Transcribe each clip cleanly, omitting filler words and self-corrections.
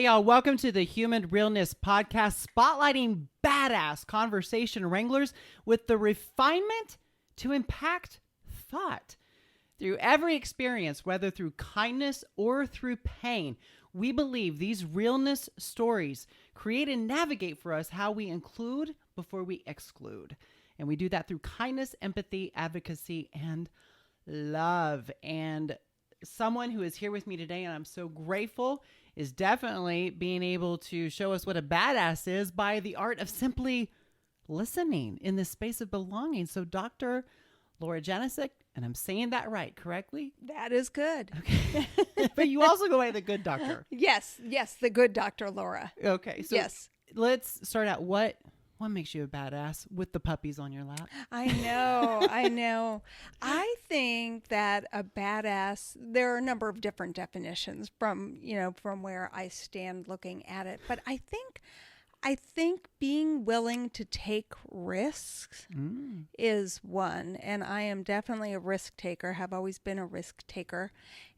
y'all. Welcome to the Human Realness podcast, spotlighting badass conversation wranglers with the refinement to impact thought. Through every experience, whether through kindness or through pain, we believe these realness stories create and navigate for us how we include before we exclude. And we do that through kindness, empathy, advocacy, and love. And someone who is here with me today, and I'm so grateful, is definitely being able to show us what a badass is by the art of simply listening in this space of belonging. So Dr. Laura Janusik, and I'm saying that right, correctly? That is good. Okay. But you also go by the good doctor. Yes, the good Dr. Laura. Okay, so yes. Let's start out. What makes you a badass with the puppies on your lap? I know. I think that a badass, there are a number of different definitions from where I stand looking at it. But I think being willing to take risks is one. And I am definitely a risk taker, have always been a risk taker.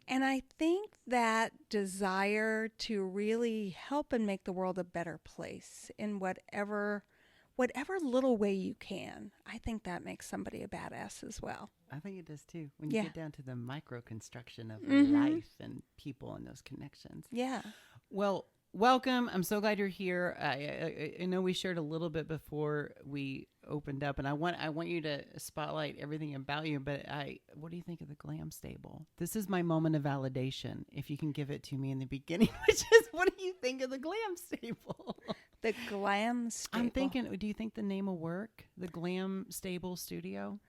And I think that desire to really help and make the world a better place in whatever little way you can, I think that makes somebody a badass as well. I think it does too. When you get down to the micro construction of life and people and those connections. Yeah. Well, welcome. I'm so glad you're here. I know we shared a little bit before we opened up, and I want you to spotlight everything about you. But what do you think of the glam stable? This is my moment of validation. If you can give it to me in the beginning, which is, what do you think of the glam stable? The glam stable. I'm thinking, do you think the name will work? The Glam Stable Studio?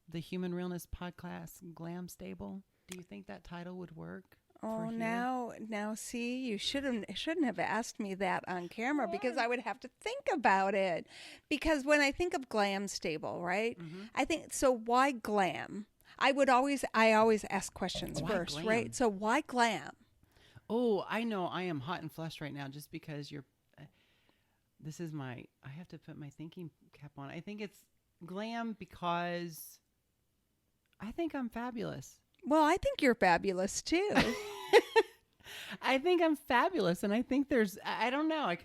The Human Realness Podcast Glam Stable? Do you think that title would work? Oh, now see, you shouldn't have asked me that on camera because I would have to think about it. Because when I think of glam stable, right? Mm-hmm. I think, so why glam? I always ask questions first, glam? Right? So why glam? Oh, I know. I am hot and flushed right now just because I have to put my thinking cap on. I think it's glam because I think I'm fabulous. Well, I think you're fabulous too. I think I'm fabulous. And I think I don't know.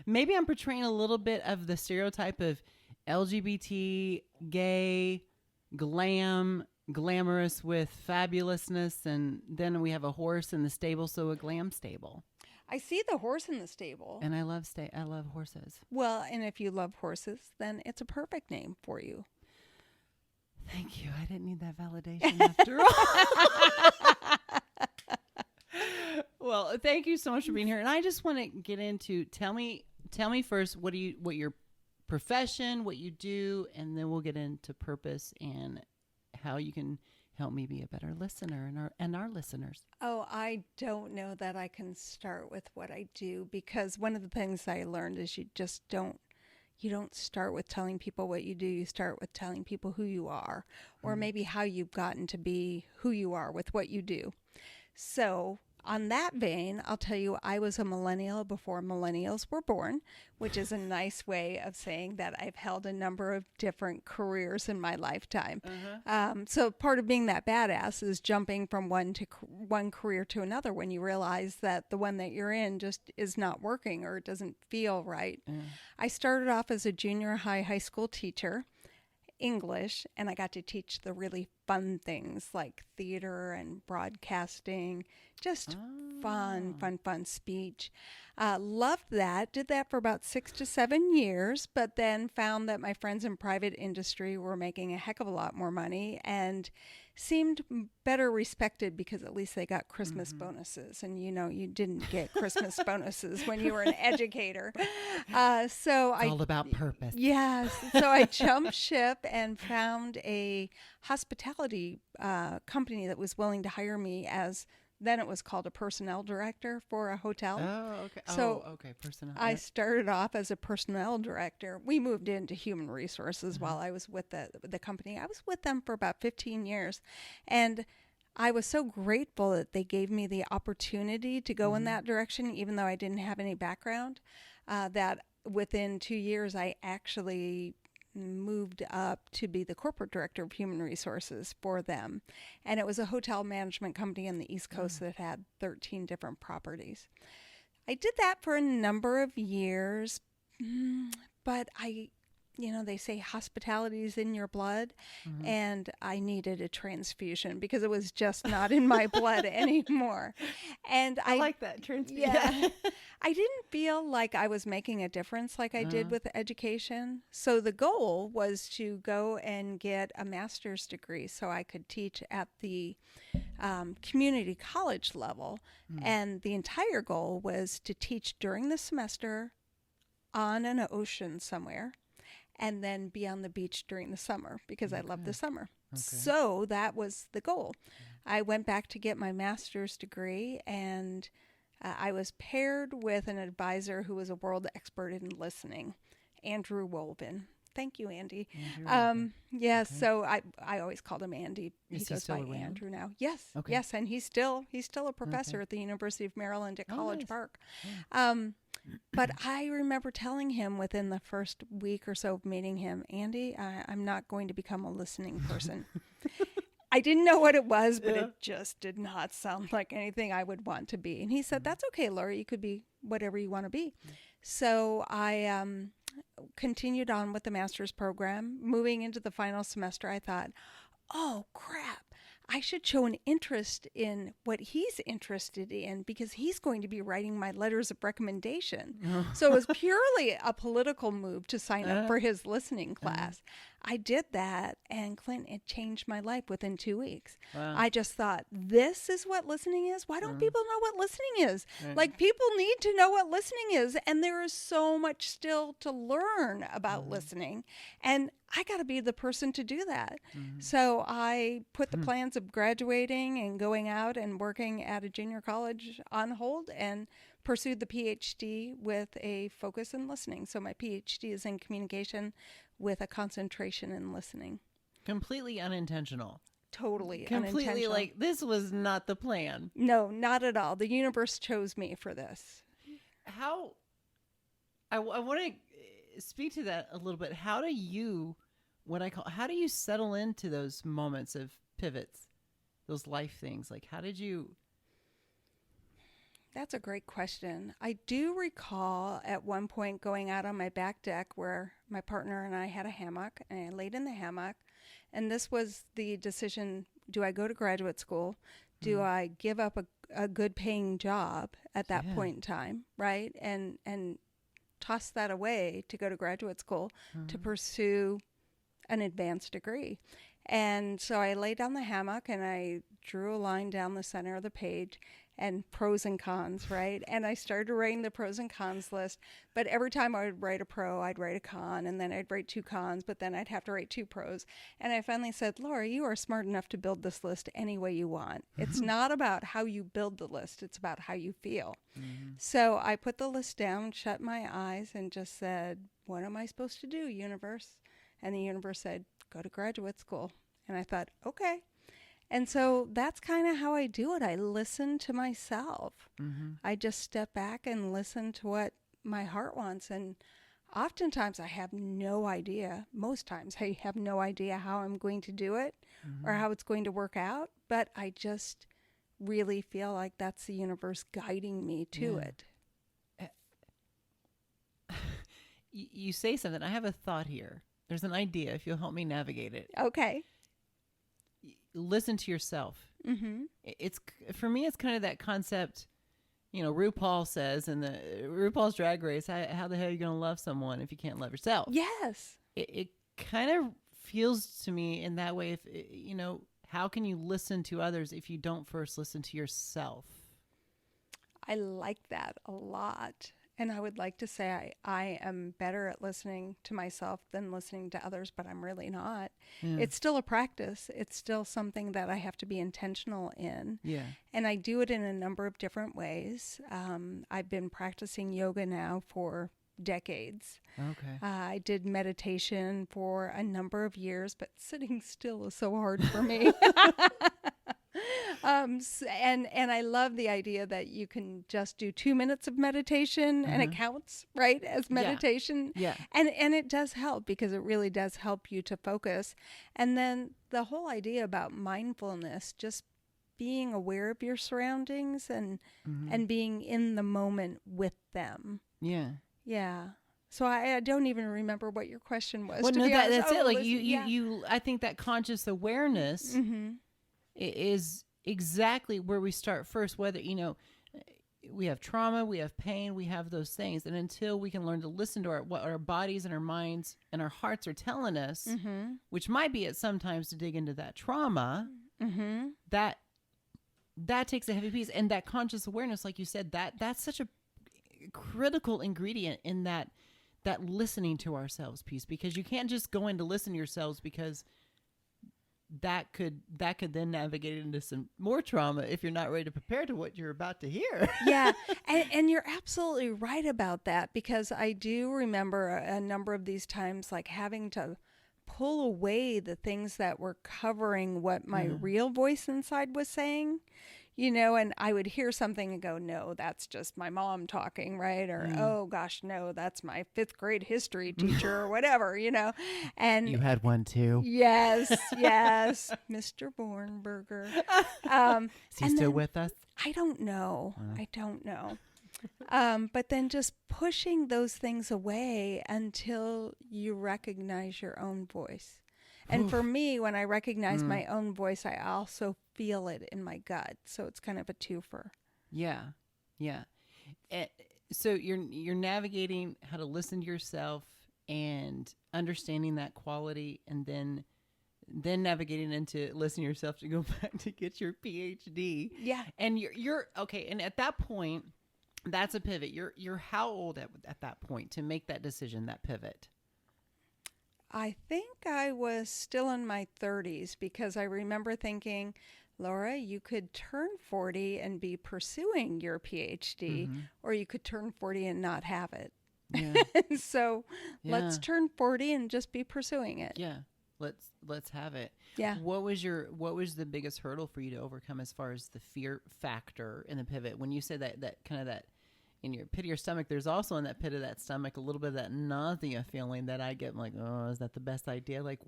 Maybe I'm portraying a little bit of the stereotype of LGBT, gay, glamorous with fabulousness. And then we have a horse in the stable. So a glam stable. I see the horse in the stable. And I love horses. Well, and if you love horses, then it's a perfect name for you. Thank you. I didn't need that validation after all. Well, thank you so much for being here. And I just want to get into, tell me first, what your profession, what you do, and then we'll get into purpose and how you can help me be a better listener and our listeners. Oh, I don't know that I can start with what I do, because one of the things I learned is you don't start with telling people what you do. You start with telling people who you are, or maybe how you've gotten to be who you are with what you do. So on that vein, I'll tell you, I was a millennial before millennials were born, which is a nice way of saying that I've held a number of different careers in my lifetime. So part of being that badass is jumping from one career to another when you realize that the one that you're in just is not working or it doesn't feel right. I started off as a junior high school teacher, English, and I got to teach the really fun things like theater and broadcasting, just fun speech. Loved that, did that for about 6 to 7 years, but then found that my friends in private industry were making a heck of a lot more money and seemed better respected because at least they got Christmas bonuses. And you didn't get Christmas bonuses when you were an educator. It's all about purpose. Yes. So I jumped ship and found a hospitality company that was willing to hire me as, then it was called a personnel director for a hotel. Oh, okay. Okay. Personnel. I started off as a personnel director. We moved into human resources while I was with the company. I was with them for about 15 years. And I was so grateful that they gave me the opportunity to go in that direction, even though I didn't have any background, that within 2 years, I actually moved up to be the corporate director of human resources for them. And it was a hotel management company on the East Coast that had 13 different properties. I did that for a number of years, but they say hospitality is in your blood, and I needed a transfusion because it was just not in my blood anymore. And I like that transfusion. Yeah, I didn't feel like I was making a difference like I did with education. So the goal was to go and get a master's degree so I could teach at the community college level. And the entire goal was to teach during the semester on an ocean somewhere, and then be on the beach during the summer because I love the summer. Okay. So that was the goal. I went back to get my master's degree, and I was paired with an advisor who was a world expert in listening, Andrew Wolven. Thank you, Andy. So I always called him Andy. He goes by Andrew now. Yes, yes, and he's still a professor at the University of Maryland at College Park. But I remember telling him within the first week or so of meeting him, Andy, I'm not going to become a listening person. I didn't know what it was, but it just did not sound like anything I would want to be. And he said, that's okay, Laura, you could be whatever you want to be. So I continued on with the master's program. Moving into the final semester, I thought, oh, crap. I should show an interest in what he's interested in because he's going to be writing my letters of recommendation. So it was purely a political move to sign up for his listening class. I did that, and Clint, it changed my life within 2 weeks. Wow. I just thought, this is what listening is? Why don't people know what listening is? Like, people need to know what listening is, and there is so much still to learn about listening, and I got to be the person to do that. So I put the plans of graduating and going out and working at a junior college on hold and pursued the Ph.D. with a focus in listening. So my Ph.D. is in communication with a concentration in listening. Completely unintentional. Totally Completely unintentional. like, this was not the plan. No, not at all. The universe chose me for this. I want to speak to that a little bit. How do you settle into those moments of pivots, those life things? Like, how did you... That's a great question. I do recall at one point going out on my back deck where my partner and I had a hammock, and I laid in the hammock, and this was the decision: do I go to graduate school? Do I give up a good paying job at that point in time, right? And toss that away to go to graduate school to pursue an advanced degree. And so I laid down the hammock and I drew a line down the center of the page, and pros and cons, right? And I started writing the pros and cons list, but every time I would write a pro, I'd write a con, and then I'd write 2 cons, but then I'd have to write 2 pros. And I finally said, Laura, you are smart enough to build this list any way you want. It's not about how you build the list, it's about how you feel. So I put the list down, shut my eyes, and just said, what am I supposed to do, universe? And the universe said, go to graduate school. And I thought, okay. And so that's kind of how I do it. I listen to myself. I just step back and listen to what my heart wants. And oftentimes I have no idea. Most times I have no idea how I'm going to do it or how it's going to work out. But I just really feel like that's the universe guiding me to it. You say something. I have a thought here. There's an idea, if you'll help me navigate it. Okay. Listen to yourself. It's, for me, it's kind of that concept, RuPaul says in the RuPaul's Drag Race, how the hell are you going to love someone if you can't love yourself? Yes. It kind of feels to me in that way, if how can you listen to others if you don't first listen to yourself? I like that a lot. And I would like to say I am better at listening to myself than listening to others, but I'm really not. It's still a practice. It's still something that I have to be intentional in. Yeah. And I do it in a number of different ways. I've been practicing yoga now for decades. Okay. I did meditation for a number of years, but sitting still is so hard for me. And I love the idea that you can just do 2 minutes of meditation and it counts, right, as meditation. Yeah. And it does help because it really does help you to focus. And then the whole idea about mindfulness, just being aware of your surroundings and being in the moment with them. Yeah. Yeah. So I don't even remember what your question was. Well, to no, be honest. that's it. Like listen, you, I think that conscious awareness is exactly where we start first. Whether, we have trauma, we have pain, we have those things. And until we can learn to listen to what our bodies and our minds and our hearts are telling us, which might be at sometimes to dig into that trauma, that takes a heavy piece. And that conscious awareness, like you said, that's such a critical ingredient in that listening to ourselves piece, because you can't just go in to listen to yourselves, because that could then navigate into some more trauma if you're not ready to prepare to what you're about to hear. Yeah. And you're absolutely right about that, because I do remember a number of these times, like having to pull away the things that were covering what my real voice inside was saying, and I would hear something and go, no, that's just my mom talking, right? Or, oh gosh, no, that's my 5th grade history teacher or whatever, and You had one too. yes, Mr. Bornberger. Is he still with us? I don't know. But then just pushing those things away until you recognize your own voice. And for me, when I recognize my own voice, I also feel it in my gut. So it's kind of a twofer. Yeah. So you're navigating how to listen to yourself and understanding that quality, and then navigating into listening to yourself to go back to get your Ph.D. Yeah. And you're okay. And at that point, that's a pivot. You're how old at that point to make that decision, that pivot? I think I was still in my 30s, because I remember thinking, Laura, you could turn 40 and be pursuing your PhD, or you could turn 40 and not have it. Yeah. So let's turn 40 and just be pursuing it. Yeah. Let's have it. Yeah. What was the biggest hurdle for you to overcome as far as the fear factor in the pivot? When you say that kind of that in your pit of your stomach, there's also in that pit of that stomach a little bit of that nausea feeling that I get, like, oh, is that the best idea? Like,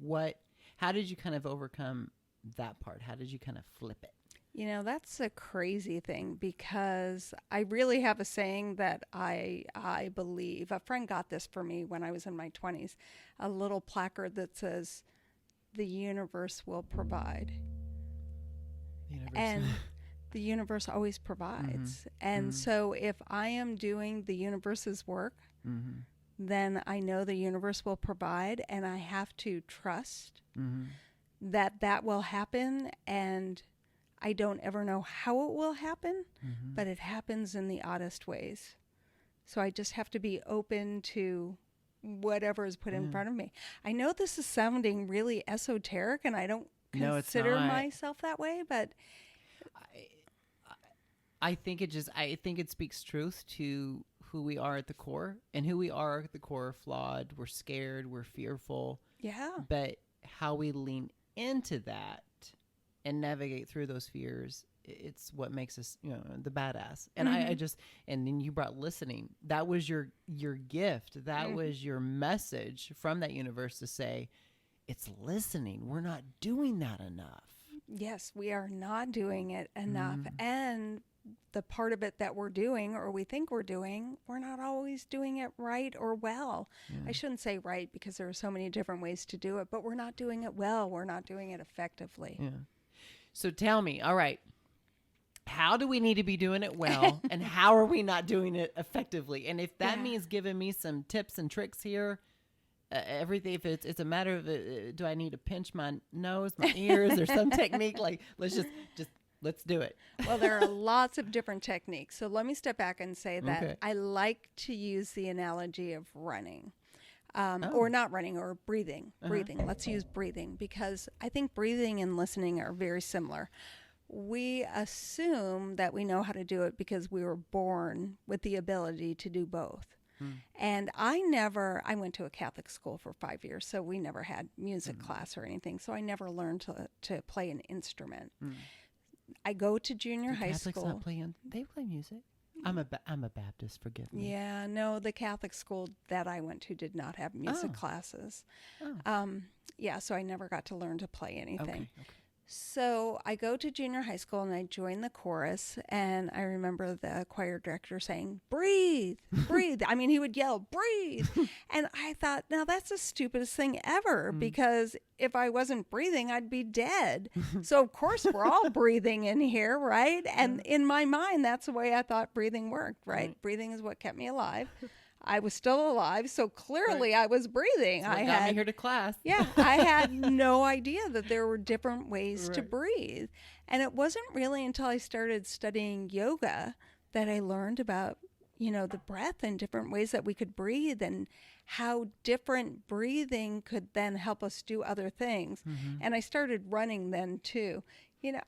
how did you kind of overcome that part? How did you kind of flip it? That's a crazy thing, because I really have a saying that I believe. A friend got this for me when I was in my 20s, a little placard that says, the universe will provide. And the universe always provides. And so if I am doing the universe's work, then I know the universe will provide, and I have to trust that will happen. And I don't ever know how it will happen, but it happens in the oddest ways. So I just have to be open to whatever is put in front of me. I know this is sounding really esoteric, and I don't consider myself that way, but I think it speaks truth to who we are at the core, and who we are at the core are flawed. We're scared. We're fearful. Yeah. But how we lean into that and navigate through those fears, it's what makes us, the badass. And and then you brought listening. That was your gift. That was your message from that universe to say, it's listening. We're not doing that enough. Yes, we are not doing it enough. And the part of it that we're doing, or we think we're doing, we're not always doing it right or well. Yeah. I shouldn't say right, because there are so many different ways to do it, but we're not doing it well. We're not doing it effectively. Yeah. So tell me, all right, how do we need to be doing it well, and how are we not doing it effectively? And if that means giving me some tips and tricks here, everything, if it's a matter of, do I need to pinch my nose, my ears, or some technique? Like, let's do it. Well, there are lots of different techniques. So let me step back and say that I like to use the analogy of running. Or not running, or breathing. Let's use breathing, because I think breathing and listening are very similar. We assume that we know how to do it because we were born with the ability to do both. And I went to a Catholic school for 5 years, so we never had music class or anything. So I never learned to play an instrument. I go to junior high Catholics school. Not playing, they play music. I'm a Baptist, forgive me. Yeah, no, the Catholic school that I went to did not have music classes. So I never got to learn to play anything. Okay. So I go to junior high school and I join the chorus, and I remember the choir director saying, breathe, breathe. I mean, he would yell, breathe. And I thought, now that's the stupidest thing ever, because if I wasn't breathing, I'd be dead. So of course we're all breathing in here, right? And in my mind, that's the way I thought breathing worked, right? Breathing is what kept me alive. I was still alive, so clearly I was breathing. I got me here to class. Yeah, I had no idea that there were different ways to breathe. And it wasn't really until I started studying yoga that I learned about, the breath and different ways that we could breathe and how different breathing could then help us do other things. And I started running then too.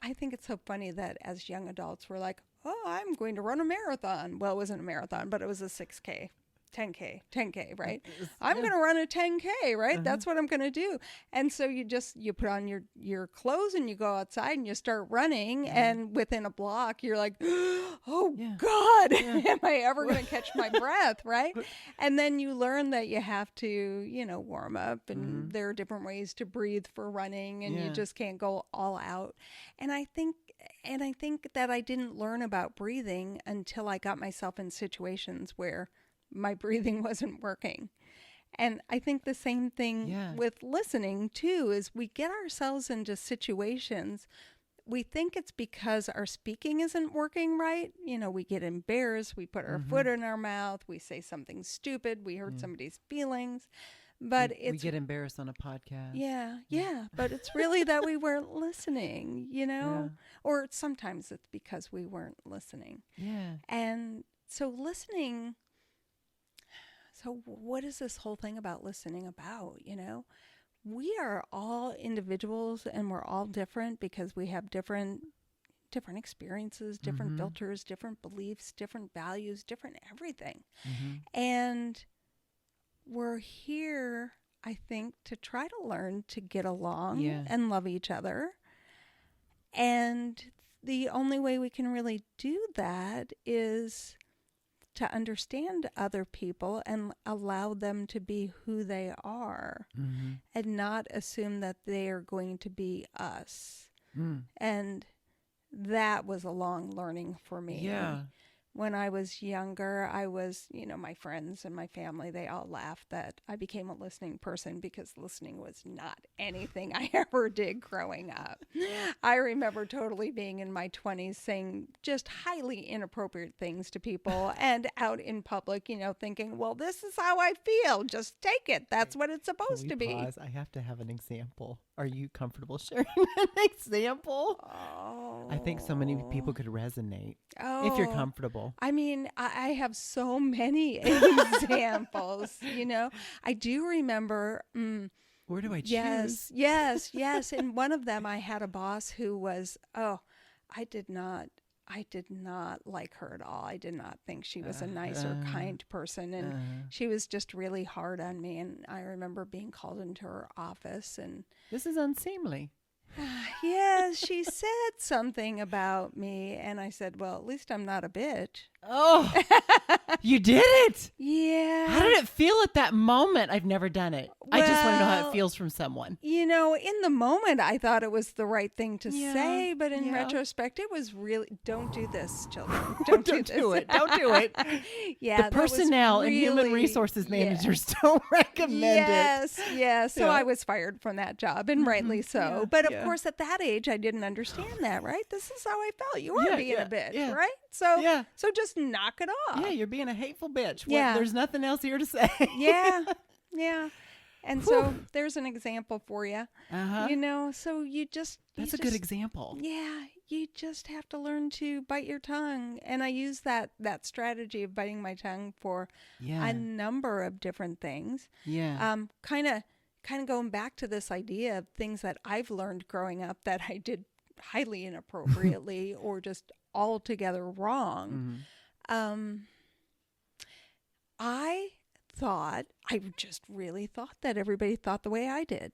I think it's so funny that as young adults, we're like, oh, I'm going to run a marathon. Well, it wasn't a marathon, but it was a 6K. 10K, right? I'm going to run a 10K, right? That's what I'm going to do. And so you put on your clothes and you go outside and you start running. And within a block, you're like, oh God, am I ever going to catch my breath, right? And then you learn that you have to, warm up, and there are different ways to breathe for running, and you just can't go all out. And I think that I didn't learn about breathing until I got myself in situations where my breathing wasn't working. And I think the same thing with listening too, is we get ourselves into situations. We think it's because our speaking isn't working right. We get embarrassed. We put our foot in our mouth. We say something stupid. We hurt somebody's feelings. But we get embarrassed on a podcast. Yeah. But it's really that we weren't listening, or sometimes it's because we weren't listening. Yeah. And so listening. So what is this whole thing about listening about, We are all individuals, and we're all different because we have different experiences, different filters, different beliefs, different values, different everything. And we're here, I think, to try to learn to get along and love each other. And the only way we can really do that is to understand other people and allow them to be who they are, and not assume that they are going to be us. And that was a long learning for me. Yeah. When I was younger, I was, my friends and my family, they all laughed that I became a listening person, because listening was not anything I ever did growing up. I remember totally being in my 20s saying just highly inappropriate things to people and out in public, thinking, well, this is how I feel. Just take it. That's what it's supposed to be. Pause? I have to have an example. Are you comfortable sharing an example? Oh. I think so many people could resonate if you're comfortable. I mean, I have so many examples, I do remember. Where do I choose? Yes. And one of them, I had a boss who was, I did not like her at all. I did not think she was a nice or kind person. And she was just really hard on me. And I remember being called into her office, and this is unseemly. Yes, she said something about me, and I said, well, at least I'm not a bitch. Oh, you did it? Yeah. How did it feel at that moment? I've never done it. I just want to know how it feels from someone. In the moment, I thought it was the right thing to say, but in retrospect, it was really, don't do this, children. Don't do this. Don't do it. Yeah. The personnel and human resources managers don't recommend it. Yes. So I was fired from that job, and rightly so. Yeah. But of course, at that age, I didn't understand that, right? This is how I felt. You are being a bitch, right? So just knock it off. Yeah, you're being a hateful bitch. Yeah. There's nothing else here to say. Yeah. And so there's an example for you. So you just... That's a good example. Yeah, you just have to learn to bite your tongue. And I use that strategy of biting my tongue for a number of different things. Yeah. Kind of going back to this idea of things that I've learned growing up that I did highly inappropriately or just altogether wrong. I just really thought that everybody thought the way I did,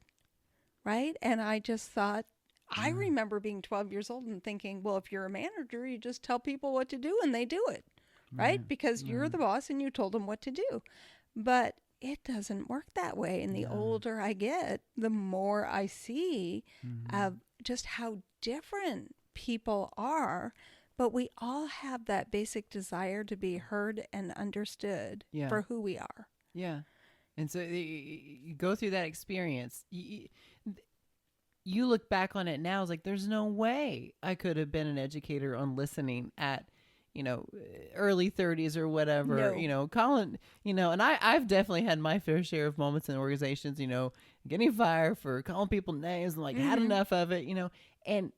right? And I just thought, I remember being 12 years old and thinking, well, if you're a manager, you just tell people what to do and they do it, right? Because you're the boss and you told them what to do. But it doesn't work that way. And the No. older I get, the more I see Mhm. of just how different people are. But we all have that basic desire to be heard and understood Yeah. for who we are. Yeah. And so you go through that experience. You look back on it now, it's like, there's no way I could have been an educator on listening at, early 30s or whatever, No. Colin, and I've definitely had my fair share of moments in organizations, getting fired for calling people names and like had enough of it, and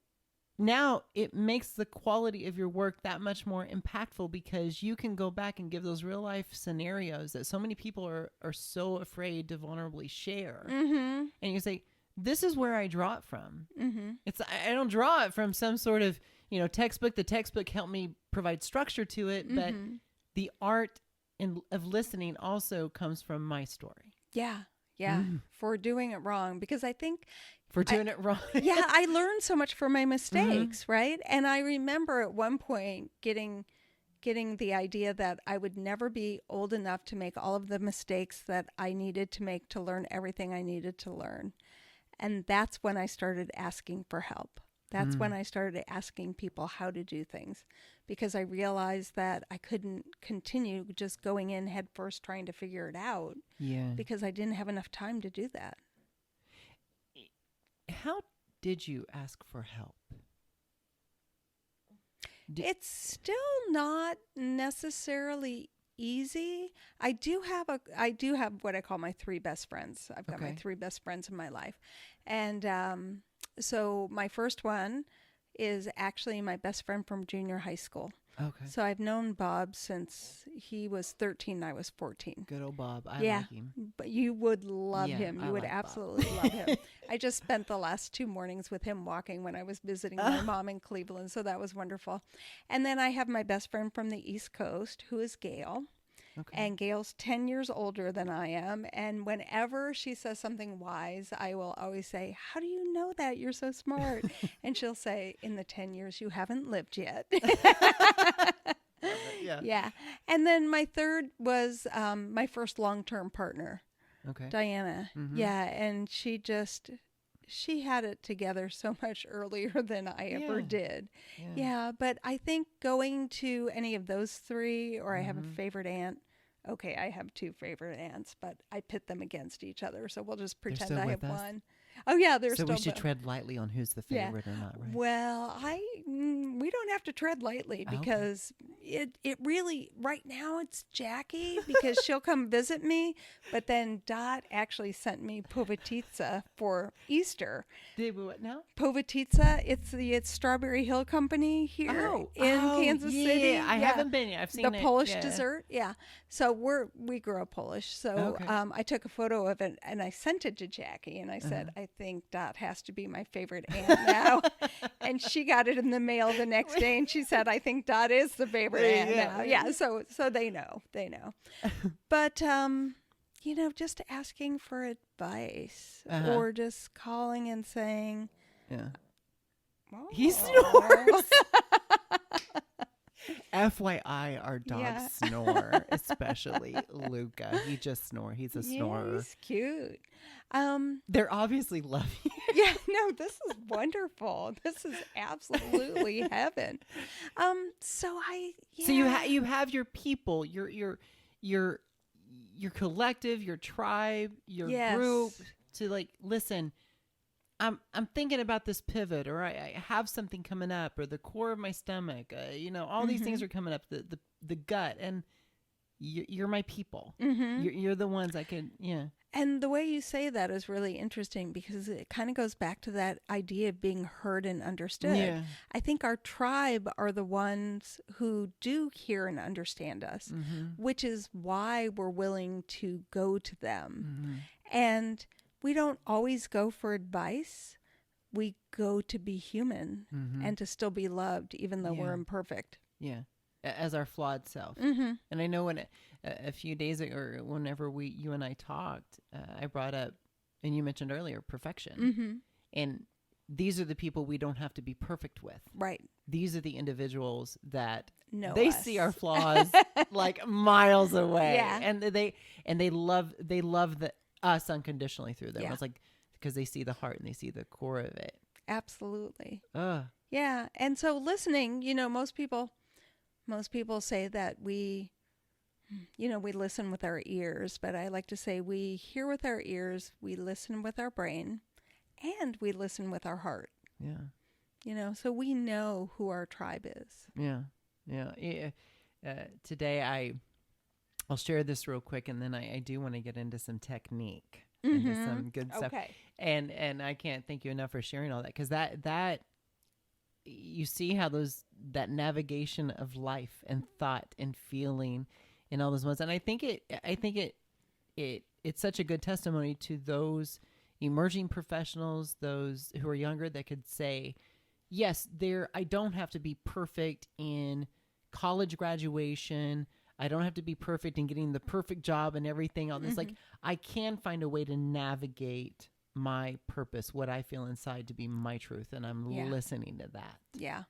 now it makes the quality of your work that much more impactful because you can go back and give those real life scenarios that so many people are so afraid to vulnerably share. Mm-hmm. And you say, this is where I draw it from. Mm-hmm. I don't draw it from some sort of, textbook. The textbook helped me provide structure to it, but the art of listening also comes from my story. Yeah. For doing it wrong. Because I think For doing it wrong. yeah, I learned so much from my mistakes, right? And I remember at one point getting the idea that I would never be old enough to make all of the mistakes that I needed to make to learn everything I needed to learn. And that's when I started asking for help. That's when I started asking people how to do things, because I realized that I couldn't continue just going in head first trying to figure it out. Yeah. Because I didn't have enough time to do that. How did you ask for help? It's still not necessarily easy. I do have what I call my 3 best friends. I've got my 3 best friends in my life. And so my first one is actually my best friend from junior high school. Okay. So I've known Bob since he was 13 and I was 14. Good old Bob. I Yeah. like him. But you would love Yeah, him. I You would like Bob. absolutely love him. I just spent the last 2 mornings with him walking when I was visiting my mom in Cleveland. So that was wonderful. And then I have my best friend from the East Coast, who is Gail. Okay. And Gail's 10 years older than I am. And whenever she says something wise, I will always say, how do you know that? You're so smart. And she'll say, in the 10 years you haven't lived yet. Yeah. Yeah. And then my third was my first long-term partner, Okay. Diana. Yeah. And she had it together so much earlier than I ever did. Yeah. But I think going to any of those 3, or I have a favorite aunt. Okay, I have 2 favorite aunts, but I pit them against each other. So we'll just pretend still I have with us? one. Oh yeah, they're So still. we should tread lightly on who's the favorite or not, right? Well, we don't have to tread lightly because it really, right now it's Jackie because she'll come visit me. But then Dot actually sent me Povatitsa for Easter. Did we what now? Povatitsa, it's Strawberry Hill Company here in Kansas City. I haven't been yet. I've seen the it. Polish dessert. Yeah. So we grew up Polish. So Okay. I took a photo of it and I sent it to Jackie and I said, I think Dot has to be my favorite aunt now. And she got it in the mail the next day and she said, I think Dot is the favorite aunt now. Yeah. So they know. But just asking for advice or just calling and saying, oh. He snores. FYI, our dogs snore, especially Luca. He just snores. He's a snorer. He's cute. They're obviously loving you. Yeah, no, this is wonderful. This is absolutely heaven. So you have your people, your collective, your tribe, your group to like listen. I'm thinking about this pivot, or I have something coming up, or the core of my stomach. All these things are coming up. The gut, and you're my people. You're the ones I can. Yeah. And the way you say that is really interesting because it kind of goes back to that idea of being heard and understood. Yeah. I think our tribe are the ones who do hear and understand us, which is why we're willing to go to them. And we don't always go for advice. We go to be human and to still be loved, even though we're imperfect. Yeah. As our flawed self. And I know when a few days ago, or whenever you and I talked, I brought up, and you mentioned earlier, perfection. And these are the people we don't have to be perfect with. Right. These are the individuals that Know they us. see our flaws like miles away. Yeah. And they love us unconditionally through them. Yeah. It's like, because they see the heart and they see the core of it. Absolutely. Ugh. Yeah. And so listening, most people say that we listen with our ears, but I like to say we hear with our ears, we listen with our brain, and we listen with our heart. Yeah. So we know who our tribe is. Yeah. Today I'll share this real quick, and then I do want to get into some technique, into some good stuff. Okay. And I can't thank you enough for sharing all that, because that you see how that navigation of life and thought and feeling and all those ones. And I think it's such a good testimony to those emerging professionals, those who are younger, that could say, yes, I don't have to be perfect in college graduation. I don't have to be perfect in getting the perfect job and everything on this. Like, I can find a way to navigate my purpose, what I feel inside to be my truth. And I'm listening to that. Yeah.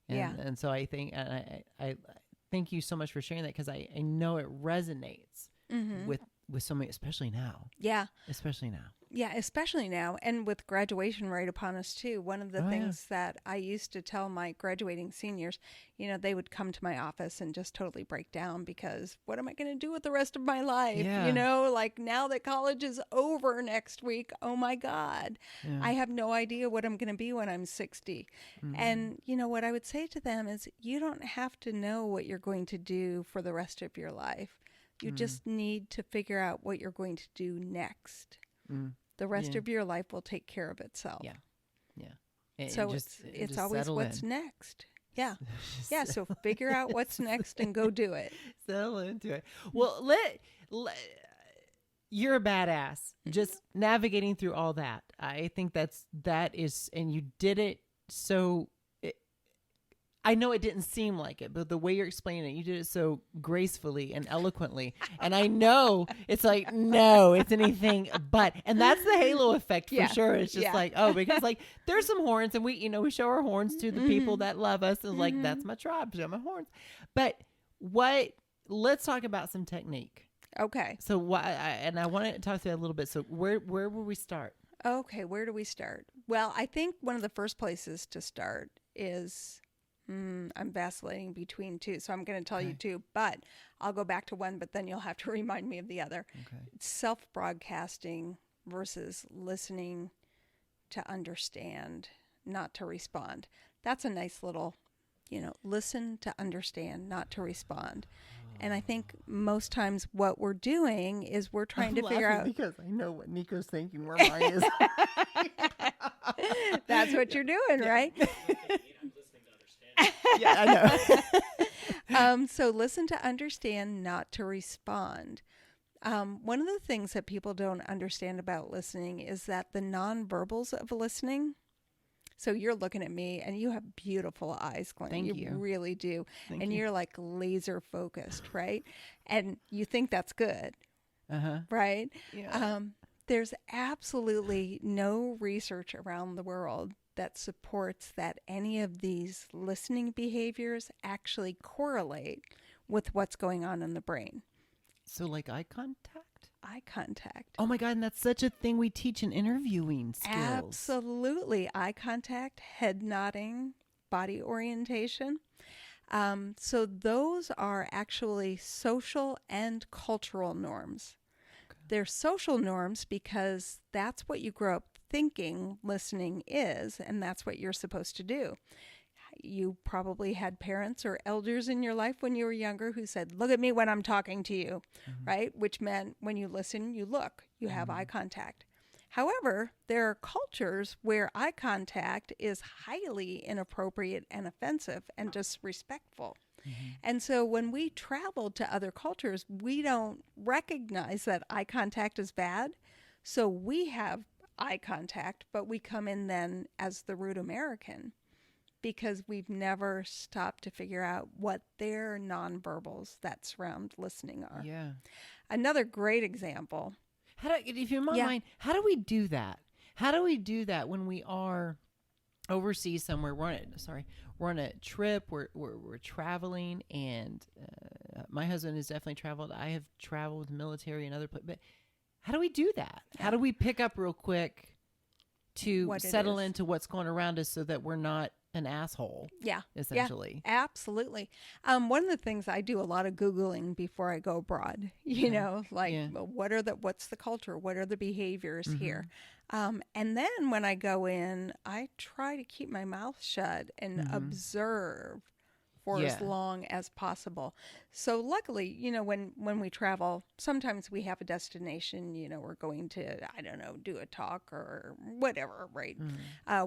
And so I think, and I thank you so much for sharing that, because I know it resonates with so many, especially now. Yeah. Especially now. Yeah, especially now. And with graduation right upon us too. One of the things that I used to tell my graduating seniors, they would come to my office and just totally break down, because what am I going to do with the rest of my life? Yeah. Like, now that college is over next week, oh my God, I have no idea what I'm going to be when I'm 60. And what I would say to them is, you don't have to know what you're going to do for the rest of your life. You just need to figure out what you're going to do next. The rest of your life will take care of itself. Yeah. So it's always what's next. Yeah. Yeah. So figure out what's next and go do it. Settle into it. Well, you're a badass. Just navigating through all that. I think that is, and you did it so. I know it didn't seem like it, but the way you're explaining it, you did it so gracefully and eloquently. And I know it's like, no, it's anything but. And that's the halo effect for sure. It's just like, because like there's some horns, and we show our horns to the people that love us. And like, that's my tribe, show my horns. But let's talk about some technique. Okay. So I want to talk to you a little bit. So where will we start? Okay. Where do we start? Well, I think one of the first places to start is... I'm vacillating between two, so I'm going to tell you two, but I'll go back to one, but then you'll have to remind me of the other. Okay. Self-broadcasting versus listening to understand, not to respond. That's a nice little, listen to understand, not to respond. And I think most times what we're doing is we're trying to figure out... because I know what Nico's thinking, where mine is. That's what you're doing, right? Yeah, I know. So listen to understand, not to respond. One of the things that people don't understand about listening is that the nonverbals of listening. So you're looking at me, and you have beautiful eyes, Glenn. Thank you. You really do. Thank and you. You're like laser focused, right? And you think that's good, right? Yeah. There's absolutely no research around the world that supports that any of these listening behaviors actually correlate with what's going on in the brain. So like eye contact? Eye contact. Oh my God, and that's such a thing we teach in interviewing skills. Absolutely. Eye contact, head nodding, body orientation. So those are actually social and cultural norms. Okay. They're social norms because that's what you grow up thinking listening is, and that's what you're supposed to do. You probably had parents or elders in your life when you were younger who said, look at me when I'm talking to you, right? Which meant when you listen, you look, you have eye contact. However, there are cultures where eye contact is highly inappropriate and offensive and disrespectful. And so when we travel to other cultures, we don't recognize that eye contact is bad. So we have eye contact, but we come in then as the rude American because we've never stopped to figure out what their nonverbals that surround listening are. Yeah. Another great example. If you don't mind, how do we do that? How do we do that when we are overseas somewhere. We're on a trip. We're traveling, and my husband has definitely traveled. I have traveled with the military and other places. But how do we do that? Yeah. How do we pick up real quick to What it settle is. into what's going around us so that we're not an asshole? Yeah. Essentially. Yeah, absolutely. One of the things I do a lot of Googling before I go abroad, you know, like what's the culture? What are the behaviors here? And then when I go in, I try to keep my mouth shut and observe for as long as possible. So luckily, you know, when we travel, sometimes we have a destination, you know, we're going to, I don't know, do a talk or whatever, right?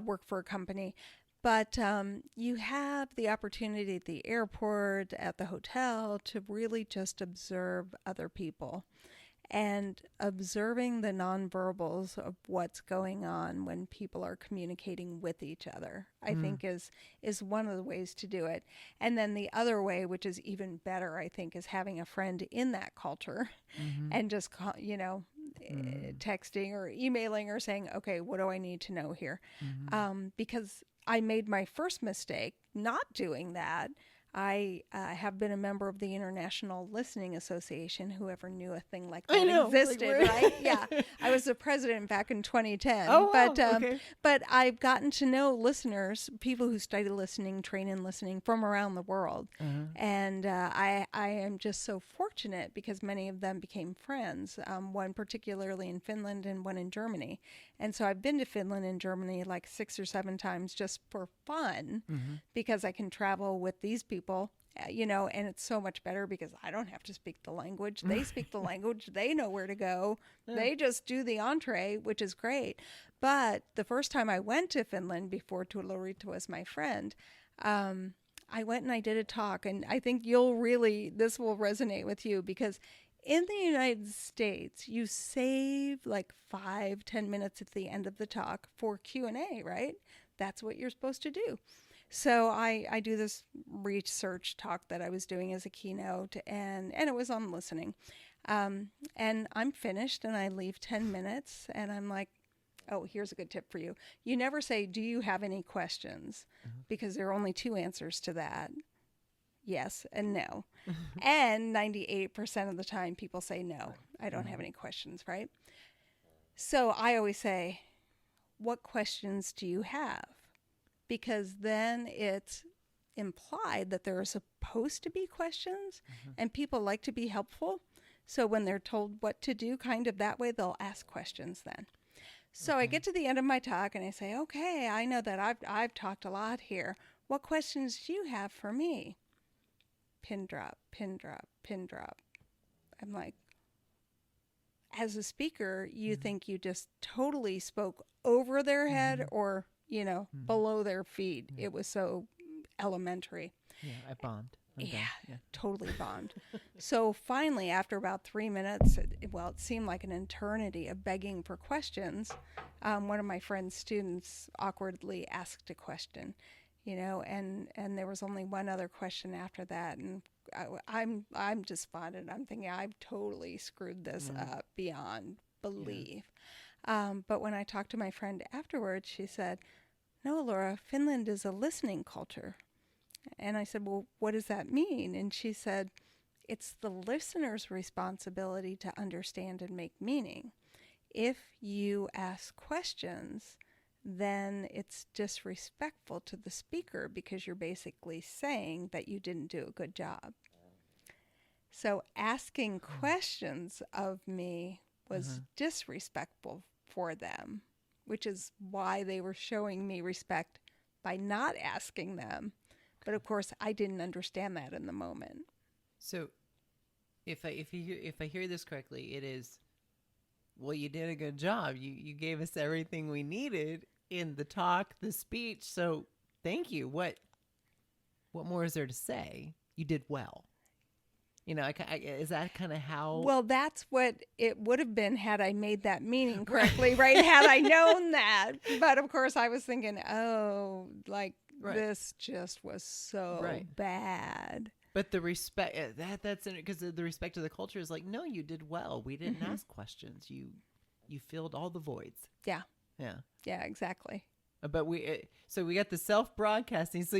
Work for a company. But you have the opportunity at the airport, at the hotel, to really just observe other people. And observing the nonverbals of what's going on when people are communicating with each other, I think is one of the ways to do it. And then the other way, which is even better, I think, is having a friend in that culture and just, you know, texting or emailing or saying, okay, what do I need to know here? Because I made my first mistake not doing that. I have been a member of the International Listening Association. Whoever knew a thing like that existed, right? Yeah, I was the president back in 2010. Oh, wow. But I've gotten to know listeners, people who study listening, train in listening from around the world, and I am just so fortunate because many of them became friends. One particularly in Finland and one in Germany, and so I've been to Finland and Germany like 6 or 7 times just for fun because I can travel with these people. You know, and it's so much better because I don't have to speak the language. They speak the language. They know where to go. They just do the entree, which is great. But the first time I went to Finland, before Tuula-Riitta was my friend, I went and I did a talk. And I think this will resonate with you because in the United States, you save like 5-10 minutes at the end of the talk for Q&A, right? That's what you're supposed to do. So I do this research talk that I was doing as a keynote, and it was on listening. And I'm finished, and I leave 10 minutes, and I'm like, oh, here's a good tip for you. You never say, do you have any questions? Because there are only 2 answers to that. Yes and no. And 98% of the time, people say no. I don't have any questions, right? So I always say, what questions do you have? Because then it's implied that there are supposed to be questions and people like to be helpful. So when they're told what to do, kind of that way, they'll ask questions then. So I get to the end of my talk and I say, okay, I know that I've talked a lot here. What questions do you have for me? Pin drop, pin drop, pin drop. I'm like, as a speaker, you think you just totally spoke over their head or, you know, below their feet. It was so elementary. Yeah, I bombed. Yeah, totally bombed. So finally, after about 3 minutes, it seemed like an eternity of begging for questions. One of my friend's students awkwardly asked a question, you know, and there was only one other question after that. And I'm despondent. I'm thinking I've totally screwed this up beyond belief. But when I talked to my friend afterwards, she said, no, Laura, Finland is a listening culture. And I said, well, what does that mean? And she said, it's the listener's responsibility to understand and make meaning. If you ask questions, then it's disrespectful to the speaker because you're basically saying that you didn't do a good job. So asking questions of me was disrespectful for them, which is why they were showing me respect by not asking them. But of course, I didn't understand that in the moment. So, if I hear this correctly, it is, well, you did a good job. You gave us everything we needed in the talk, the speech. So, thank you. What more is there to say? You did well. You know, is that kind of how? Well, that's what it would have been had I made that meaning correctly, right? Had I known that. But of course, I was thinking, oh, like this just was so bad. But the respect, that's because the respect of the culture is like, no, you did well. We didn't ask questions. You filled all the voids. Yeah. Yeah. Yeah, exactly. But so we got the self-broadcasting. So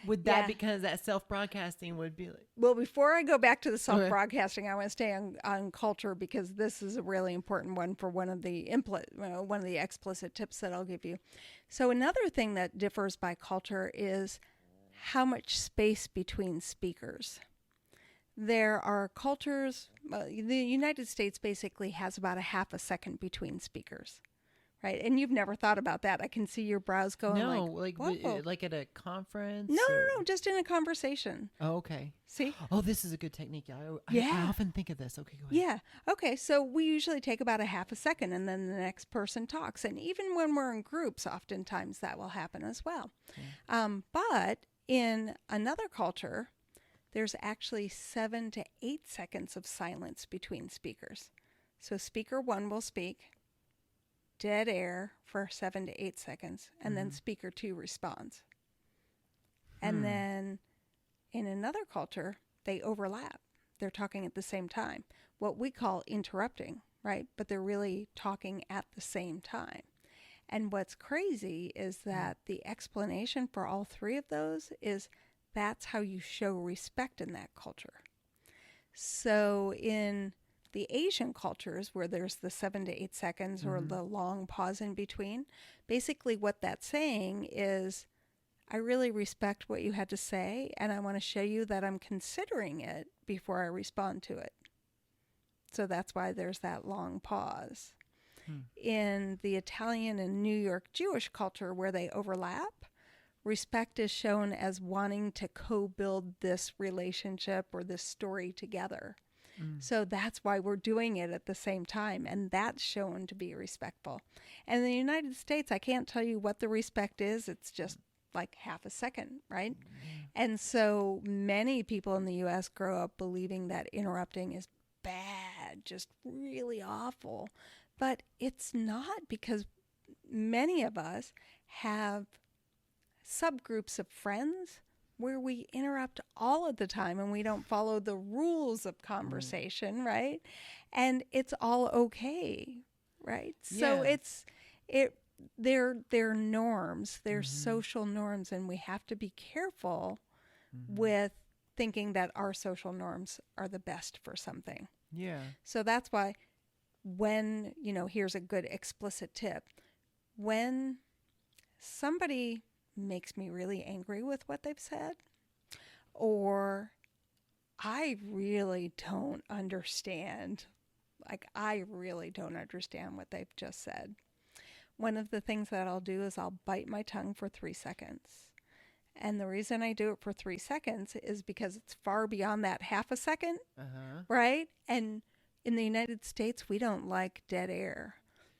would that Yeah. because that self-broadcasting would be like, Well, before I go back to the self-broadcasting, I want to stay on culture because this is a really important one for one of the explicit tips that I'll give you. So another thing that differs by culture is how much space between speakers. There are cultures, the United States basically has about a half a second between speakers. Right, and you've never thought about that. I can see your brows going like at a conference. No, just in a conversation. Oh, okay. See? Oh, this is a good technique. I often think of this. Okay, go ahead. Yeah. Okay, so we usually take about a half a second, and then the next person talks. And even when we're in groups, oftentimes that will happen as well. Okay. But in another culture, there's actually 7 to 8 seconds of silence between speakers. So speaker 1 will speak. Dead air for 7 to 8 seconds, and then speaker 2 responds. And then in another culture, they overlap. They're talking at the same time, what we call interrupting, right? But they're really talking at the same time. And what's crazy is that the explanation for all three of those is that's how you show respect in that culture. So in the Asian cultures where there's the 7 to 8 seconds or the long pause in between, basically what that's saying is, I really respect what you had to say, and I want to show you that I'm considering it before I respond to it. So that's why there's that long pause. In the Italian and New York Jewish culture where they overlap, respect is shown as wanting to co-build this relationship or this story together. So that's why we're doing it at the same time, and that's shown to be respectful. And in the United States, I can't tell you what the respect is. It's just like half a second, right? And so many people in the U.S. grow up believing that interrupting is bad, just really awful. But it's not, because many of us have subgroups of friends where we interrupt all of the time and we don't follow the rules of conversation, right? And it's all okay, right? So they're norms, they're social norms, and we have to be careful with thinking that our social norms are the best for something. Yeah. So that's why when, here's a good explicit tip. When somebody makes me really angry with what they've said, or I really don't understand what they've just said, one of the things that I'll do is I'll bite my tongue for 3 seconds. And the reason I do it for 3 seconds is because it's far beyond that half a second, right? And in the United States, we don't like dead air.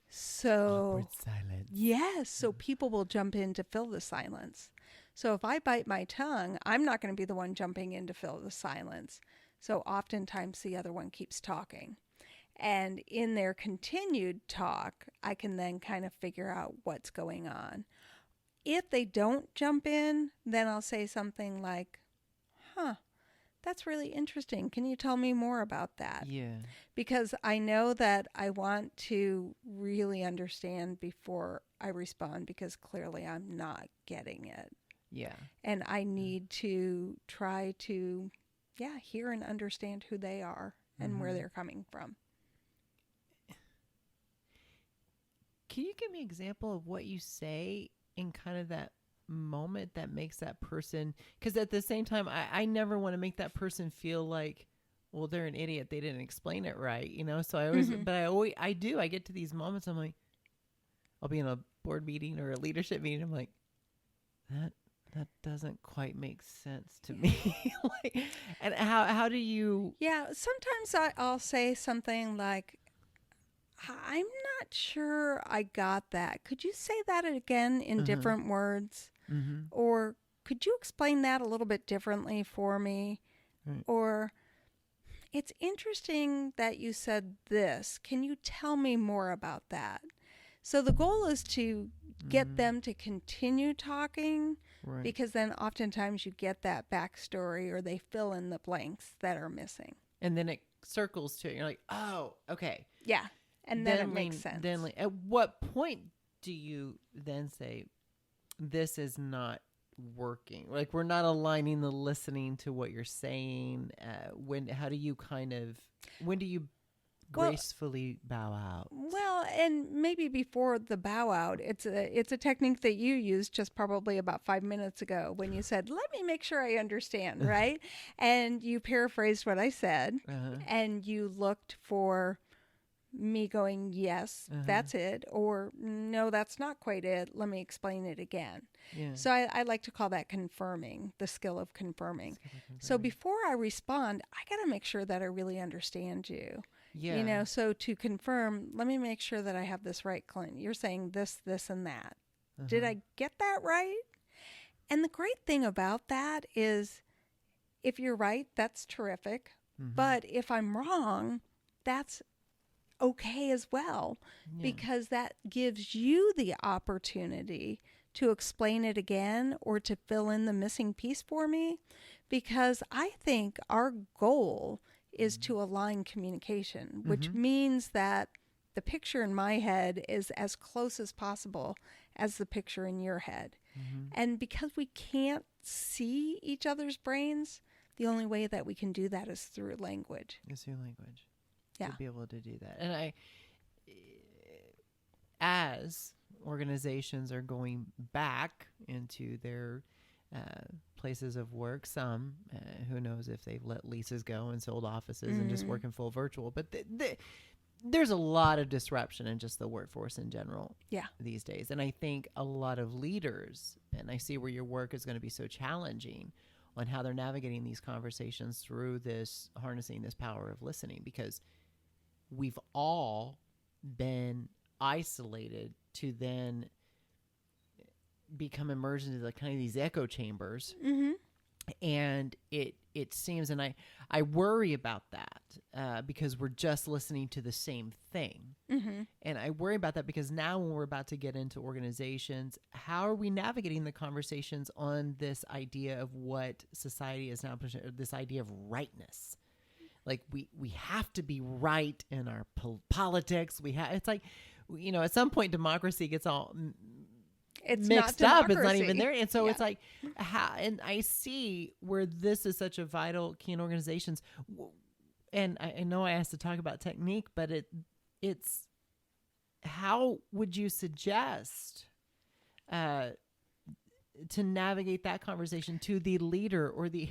So awkward silence. Yes, so people will jump in to fill the silence. So if I bite my tongue, I'm not going to be the one jumping in to fill the silence. So oftentimes the other one keeps talking. And in their continued talk, I can then kind of figure out what's going on. If they don't jump in, then I'll say something like, that's really interesting. Can you tell me more about that? Yeah. Because I know that I want to really understand before I respond, because clearly I'm not getting it. Yeah. And I need to try to, hear and understand who they are and where they're coming from. Can you give me an example of what you say in kind of that moment that makes that person, because at the same time I never want to make that person feel like, well, they're an idiot, they didn't explain it right, so I always I get to these moments, I'm like, I'll be in a board meeting or a leadership meeting, I'm like, that doesn't quite make sense to me. And how do you Sometimes I'll say something like, I'm not sure I got that. Could you say that again in different words? Or could you explain that a little bit differently for me? Right. Or it's interesting that you said this. Can you tell me more about that? So the goal is to get them to continue talking, right, because then oftentimes you get that backstory or they fill in the blanks that are missing. And then it circles to it. You're like, oh, okay. Yeah. And then it makes sense. At what point do you then say, this is not working. Like, we're not aligning the listening to what you're saying. How do you when do you gracefully bow out? Well, and maybe before the bow out, it's a technique that you used just probably about 5 minutes ago when you said, "Let me make sure I understand," right? And you paraphrased what I said, and you looked for me going, "Yes, that's it," or "No, that's not quite it. Let me explain it again." Yeah. So I like to call that confirming, the skill of confirming. So before I respond, I got to make sure that I really understand you. Yeah. You know, so to confirm, let me make sure that I have this right, Clint. You're saying this, this, and that. Did I get that right? And the great thing about that is if you're right, that's terrific. But if I'm wrong, that's okay as well, because that gives you the opportunity to explain it again or to fill in the missing piece for me, because I think our goal is to align communication, which means that the picture in my head is as close as possible as the picture in your head. And because we can't see each other's brains, the only way that we can do that is through language. It's through language. Yeah. To be able to do that. And as organizations are going back into their places of work, some, who knows if they've let leases go and sold offices and just working full virtual, but there's a lot of disruption in just the workforce in general these days. And I think a lot of leaders, and I see where your work is going to be so challenging on how they're navigating these conversations through this, harnessing this power of listening, because we've all been isolated to then become immersed into kind of these echo chambers. And it seems, and I worry about that because we're just listening to the same thing. And I worry about that because now when we're about to get into organizations, how are we navigating the conversations on this idea of what society is now pushing, this idea of rightness? Like we have to be right in our politics. It's like, you know, at some point democracy gets all mixed up. It's not even there. And so it's like, and I see where this is such a vital key in organizations. And I know I asked to talk about technique, but it's how would you suggest to navigate that conversation to the leader or the...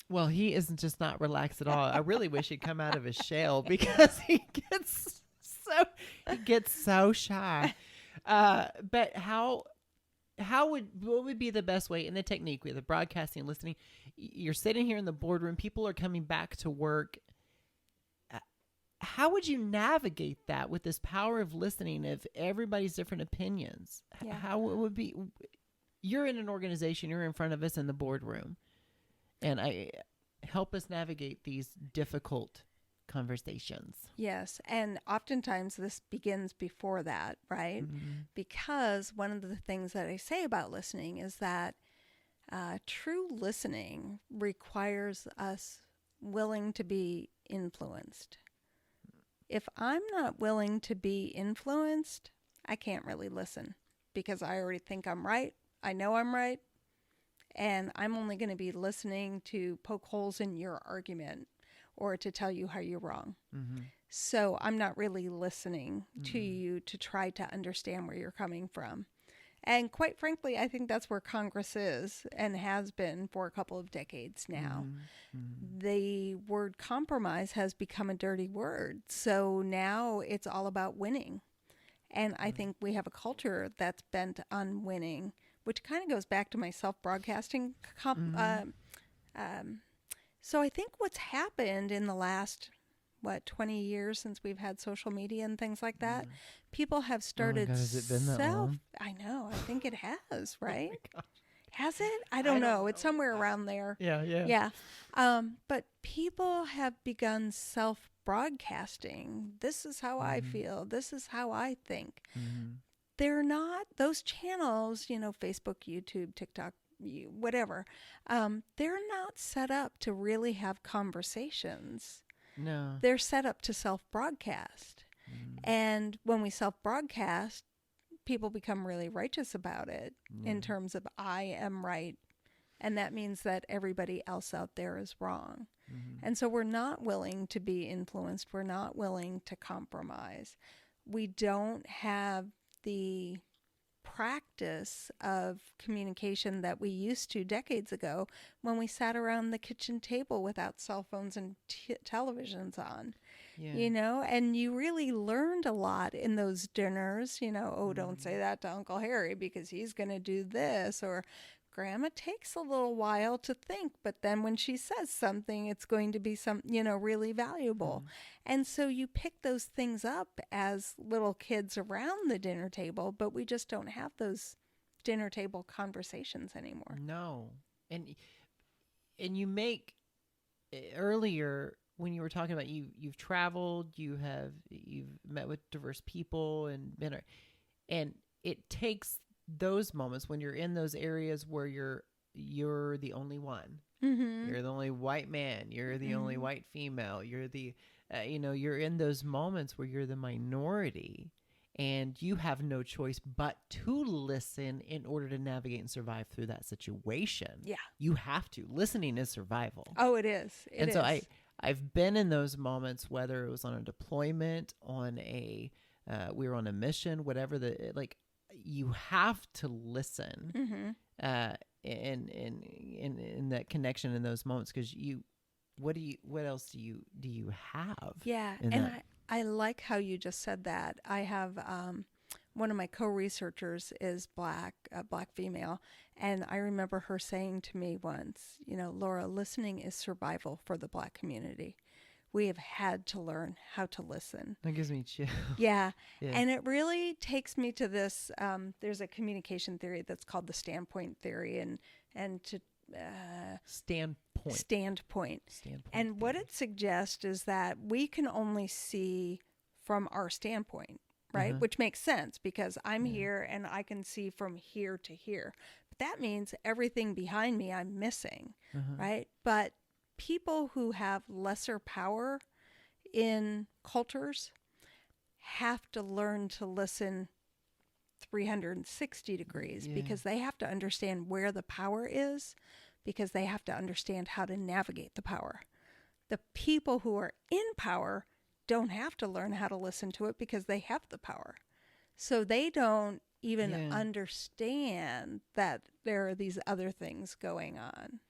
Well, he isn't just not relaxed at all. I really wish he'd come out of his shell because he gets so shy. But what would be the best way in the technique with the broadcasting and listening? You're sitting here in the boardroom, people are coming back to work. How would you navigate that with this power of listening of everybody's different opinions? How it would be, you're in an organization, you're in front of us in the boardroom, and help us navigate these difficult conversations. Yes, and oftentimes this begins before that, right? Because one of the things that I say about listening is that true listening requires us willing to be influenced. If I'm not willing to be influenced, I can't really listen because I already think I'm right. I know I'm right. And I'm only going to be listening to poke holes in your argument or to tell you how you're wrong. So I'm not really listening to you to try to understand where you're coming from. And quite frankly, I think that's where Congress is and has been for a couple of decades now. The word compromise has become a dirty word. So now it's all about winning. And I think we have a culture that's bent on winning, which kind of goes back to my self-broadcasting. So I think what's happened in the last, 20 years since we've had social media and things like that, people have started has it been that long? I know. I think it has, right? Has it? I don't know. It's somewhere around there. Yeah. But people have begun self-broadcasting. This is how I feel. This is how I think. They're not, those channels, Facebook, YouTube, TikTok, whatever, they're not set up to really have conversations. No. They're set up to self-broadcast. And when we self-broadcast, people become really righteous about it in terms of I am right. And that means that everybody else out there is wrong. And so we're not willing to be influenced. We're not willing to compromise. We don't have the practice of communication that we used to decades ago when we sat around the kitchen table without cell phones and televisions on. You know, and you really learned a lot in those dinners, you know, oh, don't say that to Uncle Harry because he's going to do this, or Grandma takes a little while to think, but then when she says something, it's going to be really valuable. And so you pick those things up as little kids around the dinner table, but we just don't have those dinner table conversations anymore. No. And you make earlier when you were talking about you've traveled, you've met with diverse people and it takes those moments when you're in those areas where you're the only one. You're the only white man, you're the only white female, you're the you're in those moments where you're the minority and you have no choice but to listen in order to navigate and survive through that situation. Yeah. You have to. Listening is survival. Oh, it is. So I've been in those moments, whether it was on a deployment, on we were on a mission, whatever you have to listen, in that connection in those moments, because what else do you have? Yeah, and I like how you just said that. I have one of my co-researchers is a black female, and I remember her saying to me once, Laura, listening is survival for the Black community. We have had to learn how to listen. That gives me chills. Yeah. And it really takes me to this, there's a communication theory that's called the standpoint theory, and to standpoint. And what it suggests is that we can only see from our standpoint, right? Which makes sense because I'm here and I can see from here to here. But that means everything behind me I'm missing, right? But people who have lesser power in cultures have to learn to listen 360 degrees because they have to understand where the power is, because they have to understand how to navigate the power. The people who are in power don't have to learn how to listen to it because they have the power. So they don't even understand that there are these other things going on.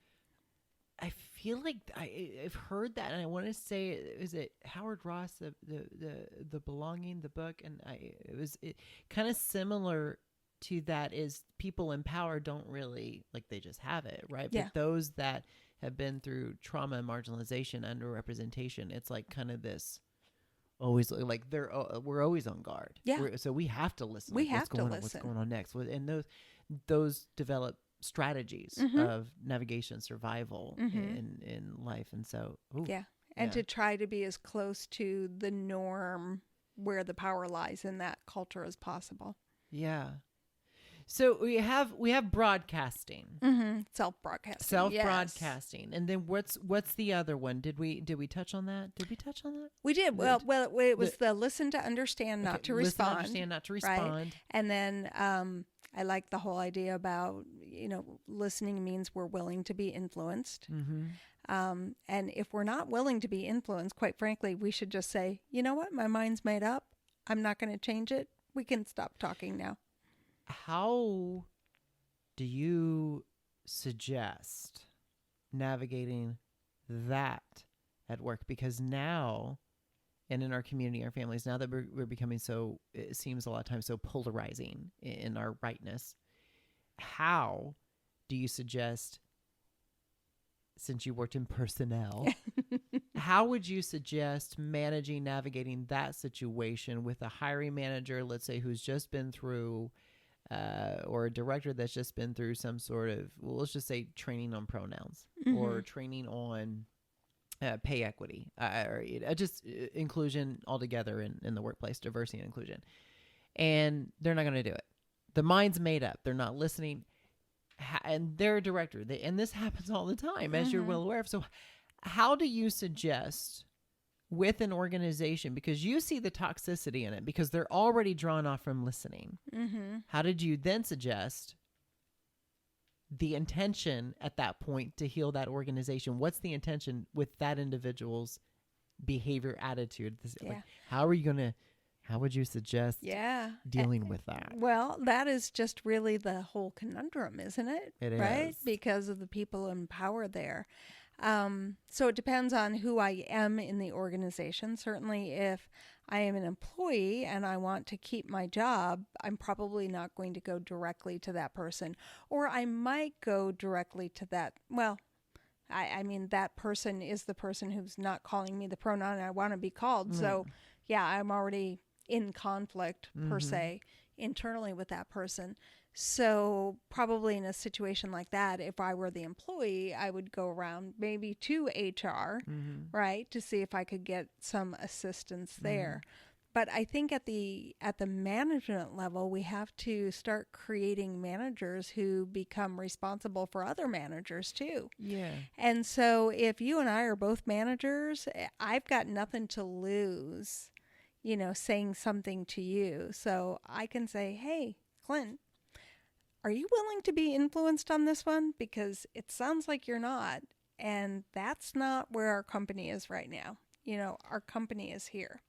I feel like I've heard that, and I want to say, is it Howard Ross, the Belonging, the book, and it kind of similar to that is people in power don't really, they just have it, right? Yeah. But those that have been through trauma and marginalization, underrepresentation, it's like kind of this always we're always on guard. Yeah. So we have to listen. We have to listen. What's going on next? And those develop strategies of navigation, survival in life. And so, to try to be as close to the norm where the power lies in that culture as possible. Yeah. So we have broadcasting, self-broadcasting, and then what's the other one? Did we touch on that? We did. Well, it was the listen to understand, not to respond. Listen to understand, not to respond. Right? And then I like the whole idea about listening means we're willing to be influenced. And if we're not willing to be influenced, quite frankly, we should just say, you know what, my mind's made up. I'm not going to change it. We can stop talking now. How do you suggest navigating that at work? Because now, and in our community, our families, now that we're becoming so, it seems a lot of times so polarizing in our rightness, how do you suggest, since you worked in personnel, how would you suggest navigating that situation with a hiring manager, let's say, who's just been through or a director that's just been through some sort of, let's just say, training on pronouns or training on pay equity, or just inclusion altogether in the workplace, diversity and inclusion. And they're not going to do it. The mind's made up. They're not listening. And they're a director. And this happens all the time, as you're well aware of. So how do you suggest with an organization, because you see the toxicity in it, because they're already drawn off from listening. Mm-hmm. How did you then suggest the intention at that point to heal that organization? What's the intention with that individual's behavior, attitude? Like, how would you suggest dealing with that? Well, that is just really the whole conundrum, isn't it? It right? is. Because of the people in power there. So it depends on who I am in the organization. Certainly if I am an employee and I want to keep my job, I'm probably not going to go directly to that person. Or I might go directly to that. Well, I mean, that person is the person who's not calling me the pronoun I want to be called. So, yeah, I'm already in conflict, per se, internally with that person. So probably in a situation like that, if I were the employee, I would go around maybe to HR, right, to see if I could get some assistance there. But I think at the management level, we have to start creating managers who become responsible for other managers too. Yeah. And so if you and I are both managers, I've got nothing to lose, saying something to you. So I can say, hey, Clint, are you willing to be influenced on this one? Because it sounds like you're not. And that's not where our company is right now. Our company is here.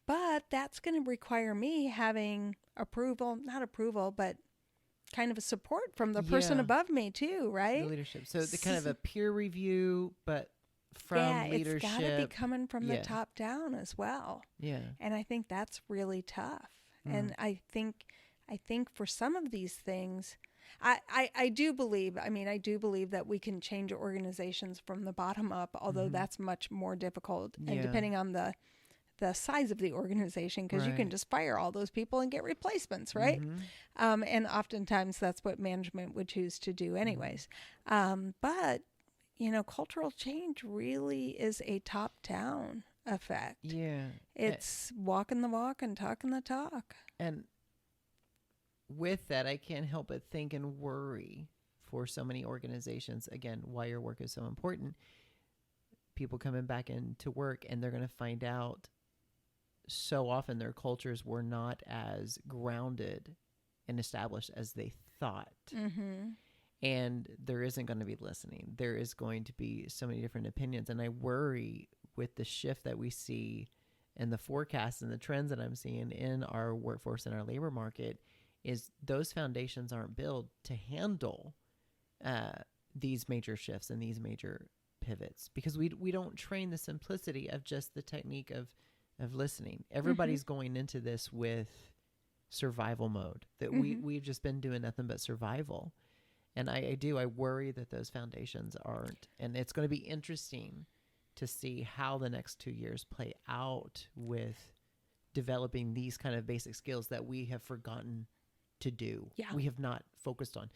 But that's going to require me having not approval, but kind of a support from the person above me too, right? The leadership. So the kind of a peer review, but from leadership. It's got to be coming from the top down as well. Yeah. And I think that's really tough. And I think for some of these things, I do believe that we can change organizations from the bottom up, although that's much more difficult. And depending on the size of the organization, because you can just fire all those people and get replacements, right? And oftentimes that's what management would choose to do anyways. But, cultural change really is a top-down effect. Yeah. It's walking the walk and talking the talk. And with that, I can't help but think and worry for so many organizations, again, why your work is so important. People coming back into work and they're going to find out so often their cultures were not as grounded and established as they thought. And there isn't going to be listening. There is going to be so many different opinions. And I worry with the shift that we see and the forecasts and the trends that I'm seeing in our workforce and our labor market is those foundations aren't built to handle these major shifts and these major pivots, because we don't train the simplicity of just the technique of listening. Everybody's going into this with survival mode, that we've just been doing nothing but survival. And I worry that those foundations aren't. And it's going to be interesting to see how the next 2 years play out with developing these kind of basic skills that we have forgotten to do. Yeah. We have not focused on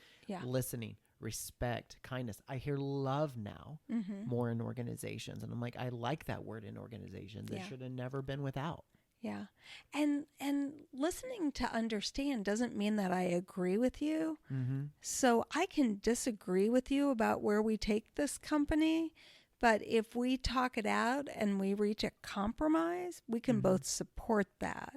listening, respect, kindness. I hear love now more in organizations. And I'm like, I like that word in organizations. It should have never been without. Yeah. And listening to understand doesn't mean that I agree with you. So I can disagree with you about where we take this company, but if we talk it out and we reach a compromise, we can both support that.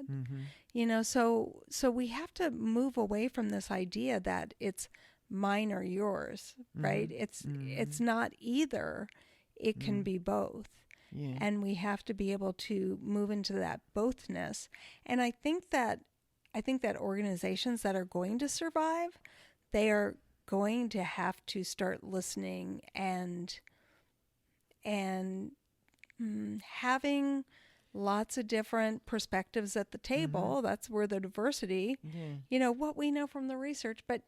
So we have to move away from this idea that it's mine or yours, right? It's not either. It can be both. Yeah. And we have to be able to move into that bothness. And I think that organizations that are going to survive, they are going to have to start listening and having lots of different perspectives at the table. That's where the diversity, what we know from the research. But,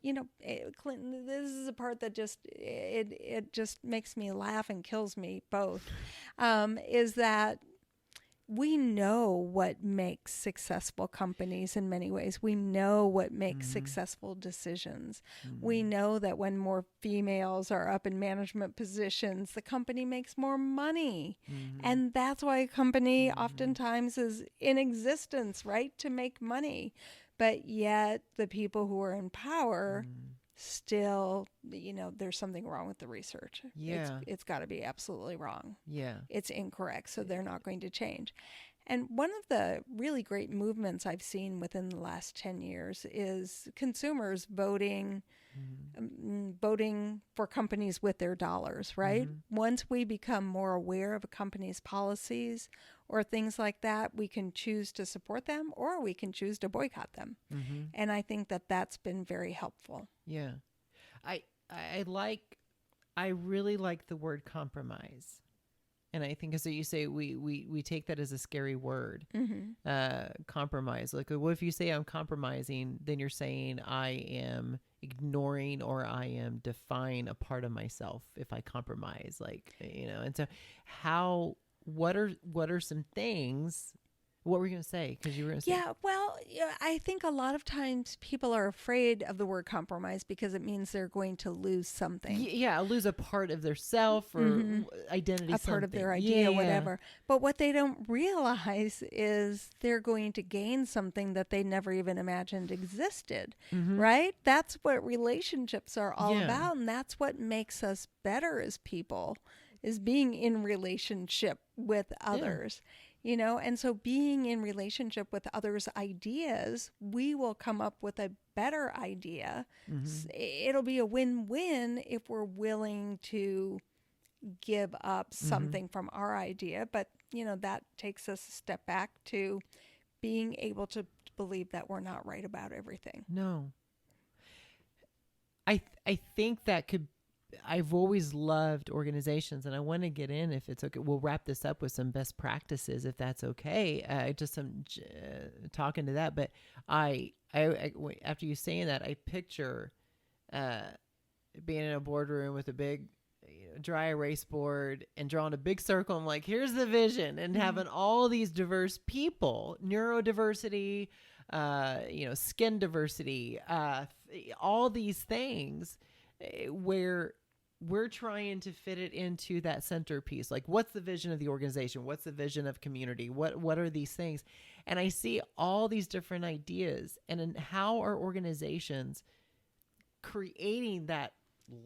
Clinton, this is a part that it just makes me laugh and kills me both, is that we know what makes successful companies in many ways. We know what makes successful decisions. We know that when more females are up in management positions, the company makes more money. And that's why a company oftentimes is in existence, right? To make money. But yet the people who are in power still, there's something wrong with the research. Yeah. It's got to be absolutely wrong. Yeah. It's incorrect, so they're not going to change. And one of the really great movements I've seen within the last 10 years is consumers voting for companies with their dollars, right? Once we become more aware of a company's policies or things like that, we can choose to support them or we can choose to boycott them. And I think that that's been very helpful. Yeah. I really like the word compromise. And I think, as you say, we take that as a scary word, compromise. Like, what if you say I'm compromising, then you're saying I am ignoring or I am defying a part of myself if I compromise, like, and so what are some things, what were you going to say? Because you were going to say. Yeah, well, I think a lot of times people are afraid of the word compromise because it means they're going to lose something. Yeah, lose a part of their self or identity, a part of their idea, whatever. But what they don't realize is they're going to gain something that they never even imagined existed, right? That's what relationships are all about, and that's what makes us better as people, is being in relationship with others. And so being in relationship with others' ideas, we will come up with a better idea. It'll be a win-win if we're willing to give up something from our idea. But, that takes us a step back to being able to believe that we're not right about everything. No. I think that could. I've always loved organizations, and I want to get in, if it's okay. We'll wrap this up with some best practices, if that's okay. Just some talking to that, but I after you saying that, I picture being in a boardroom with a big dry erase board and drawing a big circle. I'm like, here's the vision, and having all these diverse people, neurodiversity, skin diversity, all these things, where we're trying to fit it into that centerpiece. Like, what's the vision of the organization? What's the vision of community? What are these things? And I see all these different ideas, and in how are organizations creating that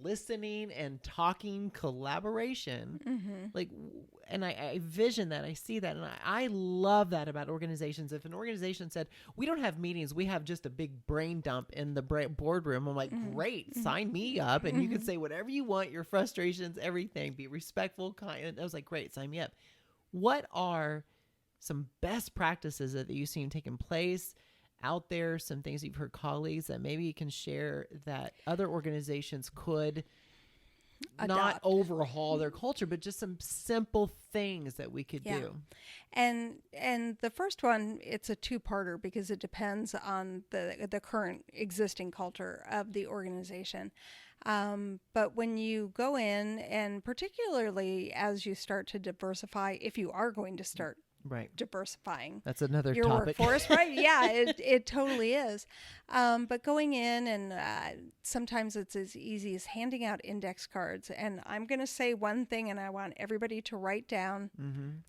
listening and talking collaboration, like, and I vision that, I see that, and I love that about organizations. If an organization said, we don't have meetings, we have just a big brain dump in the boardroom, I'm like, great, sign me up, and you can say whatever you want, your frustrations, everything, be respectful, kind. And I was like, great, sign me up. What are some best practices that you've seen taking place out there, some things you've heard colleagues that maybe you can share that other organizations could not overhaul their culture, but just some simple things that we could do? And the first one, it's a two-parter because it depends on the current existing culture of the organization. But when you go in, and particularly as you start to diversify, if you are going to start diversifying. That's another your topic. Workforce, right? Yeah, it totally is. But going in, and sometimes it's as easy as handing out index cards. And I'm going to say one thing, and I want everybody to write down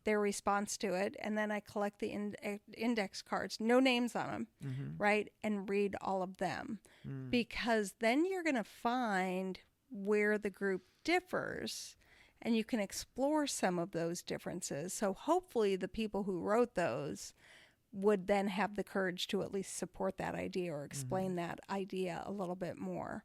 their response to it. And then I collect the index cards, no names on them, right? And read all of them. Because then you're going to find where the group differs, and you can explore some of those differences. So hopefully the people who wrote those would then have the courage to at least support that idea or explain that idea a little bit more.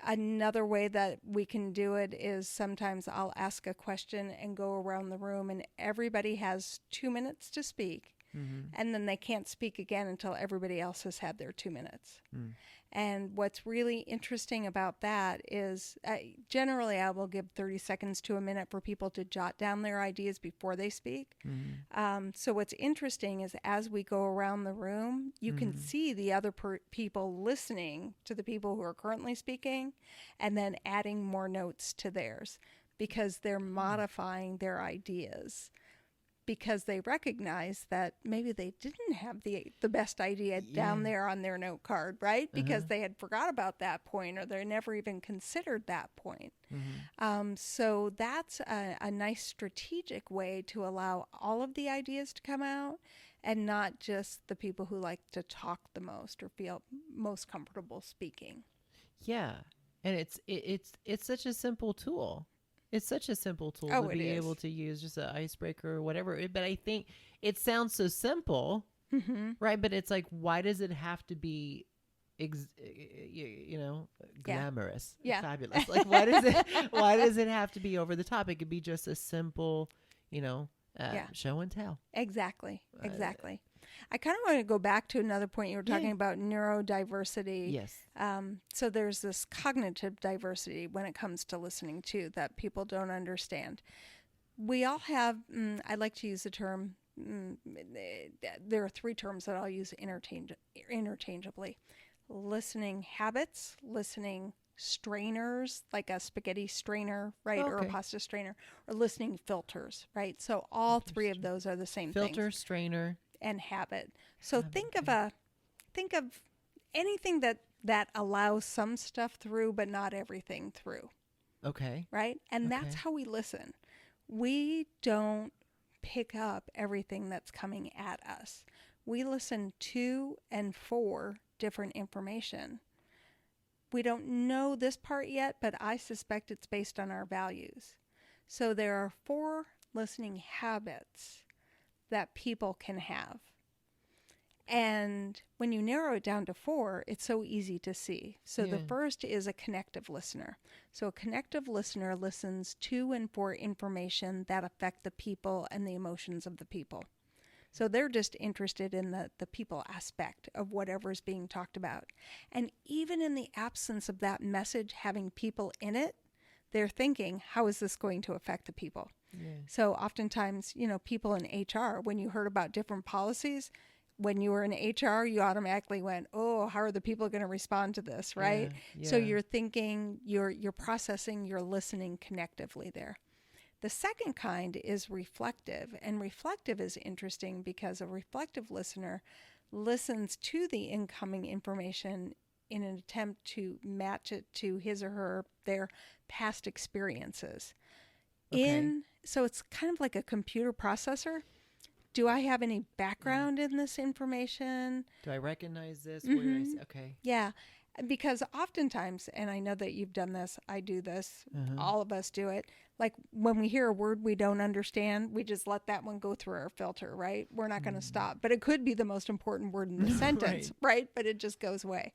Another way that we can do it is sometimes I'll ask a question and go around the room, and everybody has 2 minutes to speak. And then they can't speak again until everybody else has had their 2 minutes. And what's really interesting about that is generally I will give 30 seconds to a minute for people to jot down their ideas before they speak. So what's interesting is as we go around the room, you can see the other people listening to the people who are currently speaking and then adding more notes to theirs because they're modifying their ideas. Because they recognize that maybe they didn't have the best idea down there on their note card, right? Because they had forgot about that point, or they never even considered that point. So that's a nice strategic way to allow all of the ideas to come out and not just the people who like to talk the most or feel most comfortable speaking. Yeah. And it's such a simple tool. It's such a simple tool Oh, to it be is. able to use, just an icebreaker or whatever. But I think it sounds so simple, right? But it's like, why does it have to be, glamorous, Yeah. fabulous? Like, why does it have to be over the top? It could be just a simple, show and tell. Exactly. I kind of want to go back to another point you were talking about, neurodiversity. Yes. So there's this cognitive diversity when it comes to listening too that people don't understand. We all have, I like to use the term, there are 3 terms that I'll use interchangeably. Listening habits, listening strainers, like a spaghetti strainer, right? Or a pasta strainer, or listening filters, right? So all 3 of those are the same thing. Filter, strainer, and habit. So think of anything that allows some stuff through, but not everything through. Okay. Right? And that's how we listen. We don't pick up everything that's coming at us. We listen to and for different information. We don't know this part yet, but I suspect it's based on our values. So there are 4 listening habits that people can have. And when you narrow it down to 4, it's so easy to see. So the first is a connective listener. So a connective listener listens to and for information that affect the people and the emotions of the people. So they're just interested in the people aspect of whatever is being talked about. And even in the absence of that message having people in it, they're thinking, how is this going to affect the people? Yeah. So oftentimes, people in HR, when you heard about different policies, when you were in HR, you automatically went, oh, how are the people going to respond to this, right? Yeah. So you're thinking, you're processing, you're listening connectively there. The second kind is reflective, and reflective is interesting because a reflective listener listens to the incoming information in an attempt to match it to his or their past experiences. Okay. So it's kind of like a computer processor. Do I have any background in this information? Do I recognize this? Where did I see? Okay. Yeah, because oftentimes, and I know that you've done this, I do this, all of us do it. Like when we hear a word we don't understand, we just let that one go through our filter, right? We're not going to stop. But it could be the most important word in the sentence, right? But it just goes away.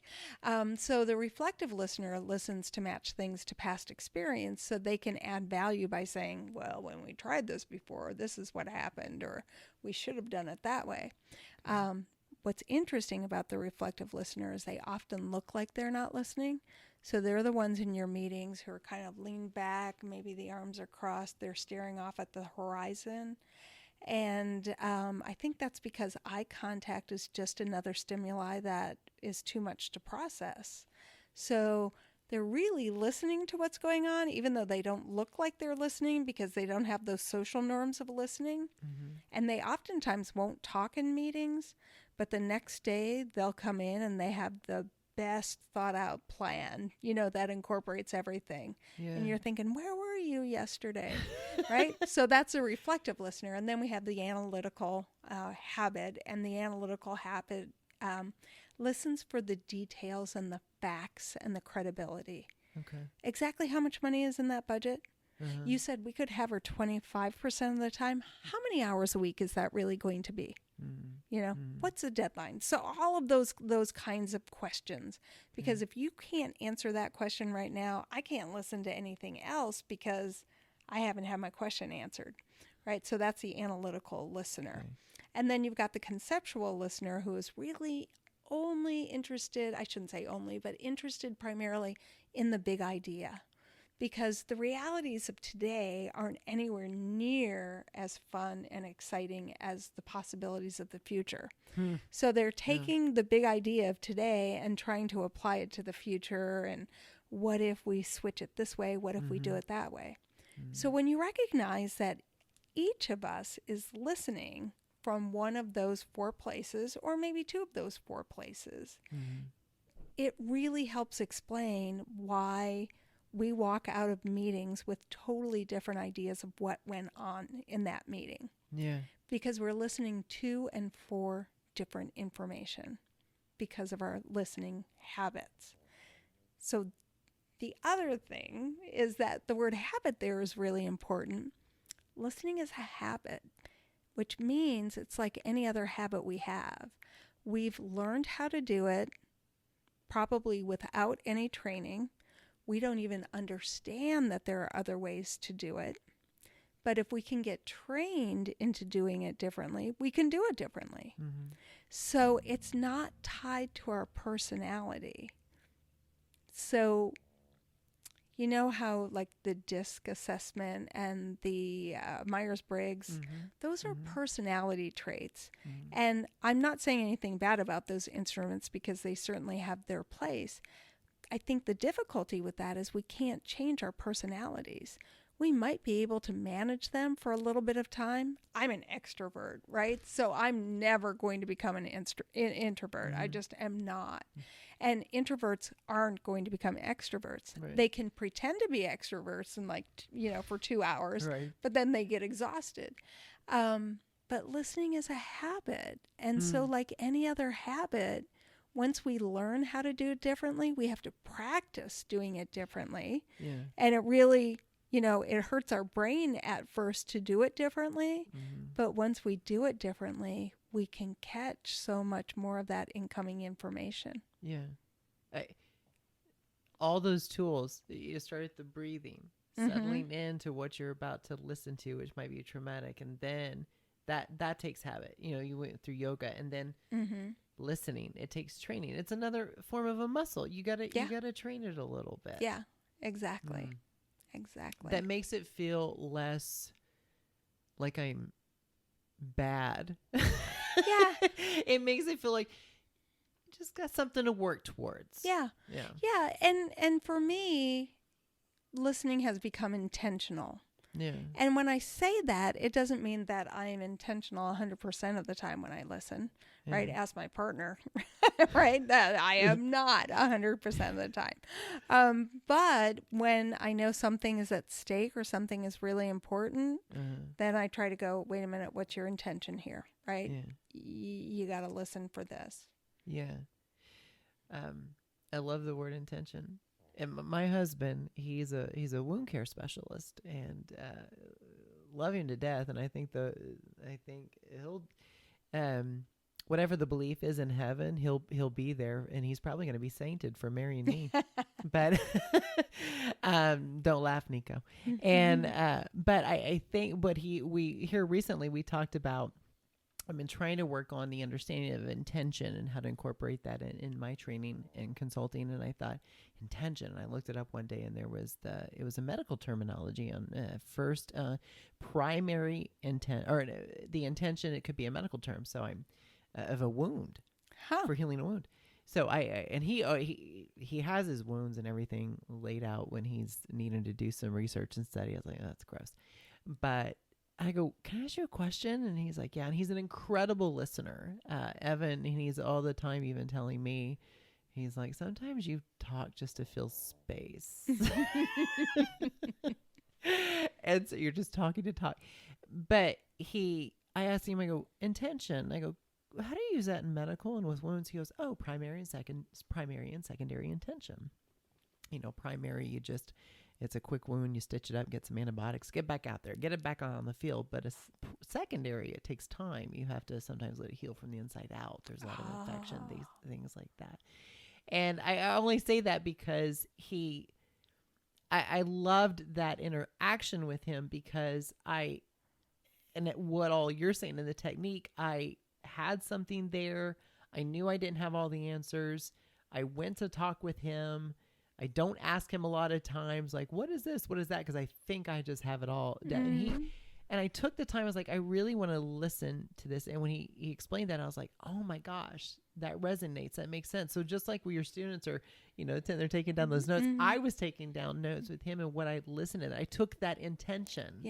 So the reflective listener listens to match things to past experience so they can add value by saying, well, when we tried this before, this is what happened, or we should have done it that way. What's interesting about the reflective listener is they often look like they're not listening. So they're the ones in your meetings who are kind of leaned back, maybe the arms are crossed, they're staring off at the horizon. And I think that's because eye contact is just another stimuli that is too much to process. So they're really listening to what's going on, even though they don't look like they're listening because they don't have those social norms of listening. And they oftentimes won't talk in meetings, but the next day they'll come in and they have the best thought out plan, that incorporates everything. Yeah. And you're thinking, where were you yesterday? Right? So that's a reflective listener. And then we have the analytical habit, and the analytical habit listens for the details and the facts and the credibility. Okay. Exactly how much money is in that budget? You said we could have her 25% of the time. How many hours a week is that really going to be? What's the deadline? So all of those kinds of questions, because if you can't answer that question right now, I can't listen to anything else because I haven't had my question answered, right? So that's the analytical listener. Okay. And then you've got the conceptual listener who is really only interested, I shouldn't say only, but interested primarily in the big idea. Because the realities of today aren't anywhere near as fun and exciting as the possibilities of the future. So they're taking the big idea of today and trying to apply it to the future. And what if we switch it this way? What if we do it that way? So when you recognize that each of us is listening from one of those 4 places, or maybe 2 of those 4 places, it really helps explain why we walk out of meetings with totally different ideas of what went on in that meeting. Yeah. because we're listening to and for different information because of our listening habits. So the other thing is that the word habit there is really important. Listening is a habit, which means it's like any other habit we have. We've learned how to do it, probably without any training. We don't even understand that there are other ways to do it. But if we can get trained into doing it differently, we can do it differently. Mm-hmm. So it's not tied to our personality. So you know how like the DISC assessment and the Myers-Briggs, Mm-hmm. those are Mm-hmm. personality traits. Mm-hmm. And I'm not saying anything bad about those instruments because they certainly have their place. I think the difficulty with that is we can't change our personalities. We might be able to manage them for a little bit of time. I'm an extrovert, right? So I'm never going to become an introvert. I just am not. And introverts aren't going to become extroverts. Right. They can pretend to be extroverts and for 2 hours, Right. but then they get exhausted. But listening is a habit. And so like any other habit, once we learn how to do it differently, we have to practice doing it differently. Yeah. And it really, it hurts our brain at first to do it differently. Mm-hmm. But once we do it differently, we can catch so much more of that incoming information. Yeah. All those tools, you start at the breathing, settling into what you're about to listen to, which might be traumatic. And then that takes habit. You went through yoga and then listening. It takes training. It's another form of a muscle. You gotta train it a little bit. Yeah, exactly. Exactly. That makes it feel less like I'm bad. Yeah. It makes it feel like you just got something to work towards. Yeah. Yeah. Yeah. And for me, listening has become intentional. Yeah. And when I say that, it doesn't mean that I am intentional 100% of the time when I listen, right? Ask my partner, right? That I am not 100% of the time. But when I know something is at stake or something is really important, then I try to go, wait a minute, what's your intention here, right? Yeah. You got to listen for this. Yeah. I love the word intention. And my husband, he's a wound care specialist, and love him to death. And I think he'll, whatever the belief is in heaven, he'll be there, and he's probably going to be sainted for marrying me. But don't laugh, Nico. And but I think we here recently we talked about. I've been trying to work on the understanding of intention and how to incorporate that in my training and consulting. And I thought intention, and I looked it up one day, and it was a medical terminology on first primary intent, or the intention. It could be a medical term. So I'm of a wound for healing a wound. So he has his wounds and everything laid out when he's needing to do some research and study. I was like, oh, that's gross. But I go, can I ask you a question? And he's like, yeah. And he's an incredible listener, Evan. And he's all the time even telling me, he's like, sometimes you talk just to fill space. And so you're just talking to talk. But I asked him, I go, intention. I go, how do you use that in medical and with wounds? He goes, oh, primary and secondary intention. Primary, it's a quick wound. You stitch it up, get some antibiotics, get back out there, get it back on the field. But secondary, it takes time. You have to sometimes let it heal from the inside out. There's a lot of infection, these things like that. And I only say that because I loved that interaction with him, because what all you're saying in the technique, I had something there. I knew I didn't have all the answers. I went to talk with him. I don't ask him a lot of times, like, what is this? What is that? Because I think I just have it all done. And I took the time. I was like, I really want to listen to this. And when he explained that, I was like, oh my gosh, that resonates. That makes sense. So just like where your students are, they're taking down those notes, I was taking down notes with him, and what I listened to, I took that intention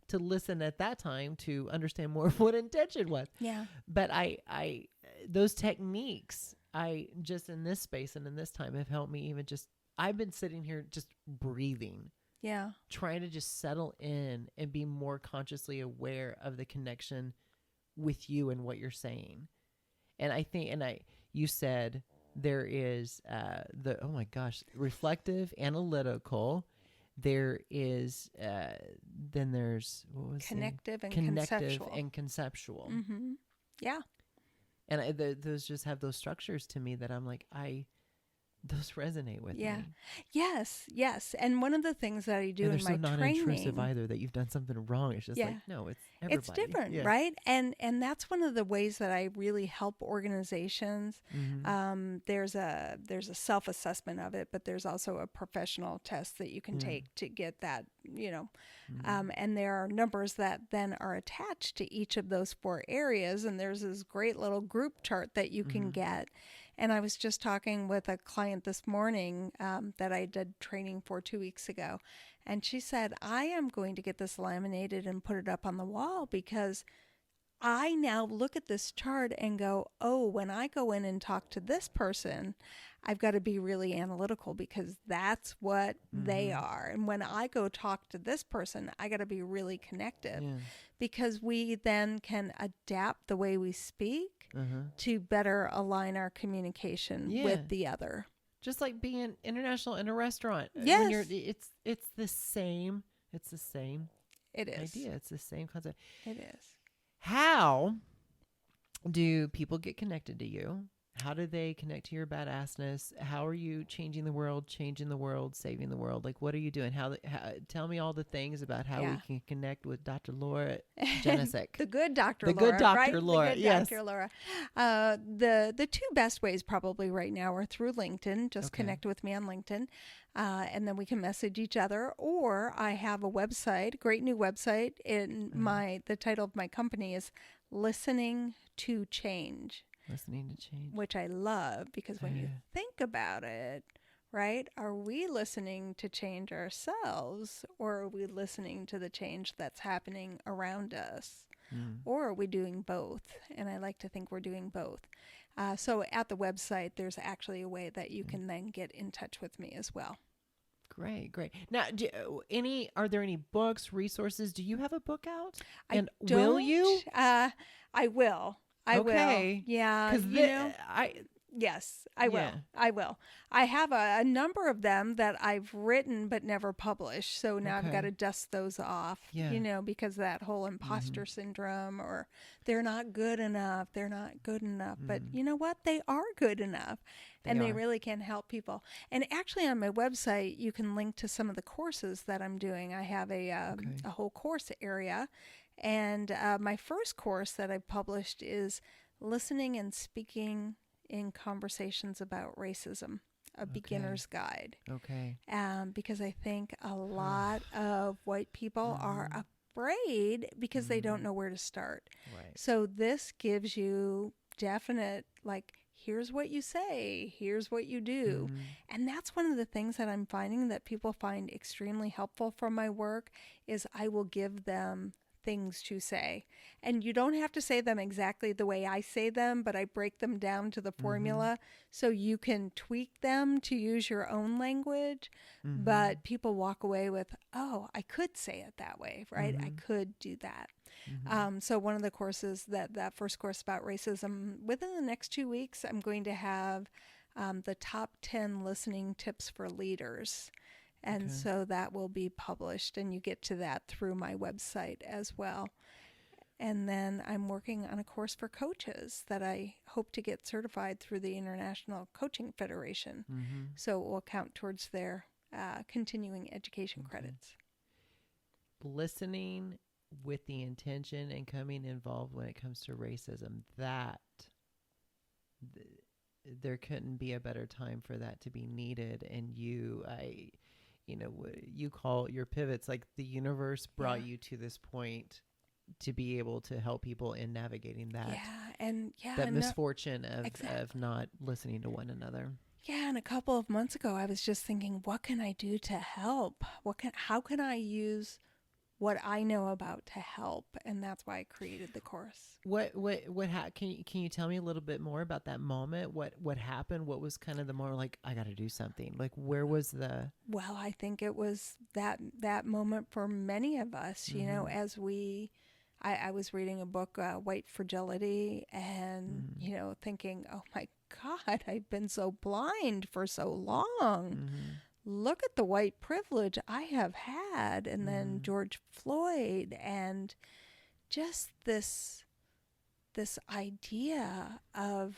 to listen at that time to understand more of what intention was. Yeah. But I those techniques, I just in this space and in this time have helped me even just, I've been sitting here just breathing. Yeah. Trying to just settle in and be more consciously aware of the connection with you and what you're saying. And I think, you said there is oh my gosh, reflective, analytical. There is, then there's, what was Connective it? and Connective conceptual. and conceptual. Mm-hmm. Yeah. And those just have those structures to me that I'm like, those resonate with me. Yes. And one of the things that I do And in they're my so training, non-intrusive either, that you've done something wrong. It's just like, no, it's everybody. it's different, Yeah. right? And that's one of the ways that I really help organizations. Mm-hmm. There's a self-assessment of it, but there's also a professional test that you can take to get that, and there are numbers that then are attached to each of those 4 areas. And there's this great little group chart that you can get. And I was just talking with a client this morning that I did training for 2 weeks ago. And she said, I am going to get this laminated and put it up on the wall, because I now look at this chart and go, oh, when I go in and talk to this person, I've got to be really analytical, because that's what they are. And when I go talk to this person, I got to be really connective, because we then can adapt the way we speak to better align our communication with the other. Just like being international in a restaurant. Yes. When it's the same. It's the same It is. idea. It's the same concept. It is. How do people get connected to you? How do they connect to your badassness? How are you changing the world, saving the world? Like, what are you doing? How tell me all the things about how we can connect with Dr. Laura Janusik. The good Dr. The Laura. good Dr. Right? Laura, The good yes. Dr. Laura. The 2 best ways probably right now are through LinkedIn. Just connect with me on LinkedIn. And then we can message each other. Or I have a website, great new website. The title of my company is Listening to Change. Listening to Change. Which I love, because when you think about it, right, are we listening to change ourselves, or are we listening to the change that's happening around us? Or are we doing both? And I like to think we're doing both. So at the website, there's actually a way that you can then get in touch with me as well. Great. Now, are there any books, resources? Do you have a book out? And don't, will you? I will. I will. Yeah. Because yes, I will. Yeah. I will. I have a number of them that I've written but never published. So now I've got to dust those off, because that whole imposter syndrome, or they're not good enough. But you know what? They are good enough. They really can help people. And actually on my website, you can link to some of the courses that I'm doing. I have a whole course area. And my first course that I've published is Listening and Speaking in Conversations About Racism, a beginner's guide. Okay. Because I think a lot of white people are afraid because they don't know where to start. Right. So this gives you definite, like, here's what you say, here's what you do. And that's one of the things that I'm finding that people find extremely helpful from my work is I will give them things to say. And you don't have to say them exactly the way I say them, but I break them down to the formula so you can tweak them to use your own language. But people walk away with, oh, I could say it that way, right? I could do that. So one of the courses, that first course about racism, within the next 2 weeks, I'm going to have the top 10 listening tips for leaders. And so that will be published, and you get to that through my website as well. And then I'm working on a course for coaches that I hope to get certified through the International Coaching Federation. So it will count towards their continuing education credits. Listening with the intention and coming involved when it comes to racism, there couldn't be a better time for that to be needed. And you call your pivots, like the universe brought you to this point to be able to help people in navigating that misfortune of not listening to one another. Yeah, and a couple of months ago, I was just thinking, what can I do to help? How can I use what I know about to help? And that's why I created the course. Can you tell me a little bit more about that moment? What happened? What was kind of the more like, I got to do something? Like, where was the? Well, I think it was that moment for many of us, as I was reading a book, White Fragility, and, you know, thinking, oh my God, I've been so blind for so long. Look at the white privilege I have had. And then George Floyd, and just this idea of,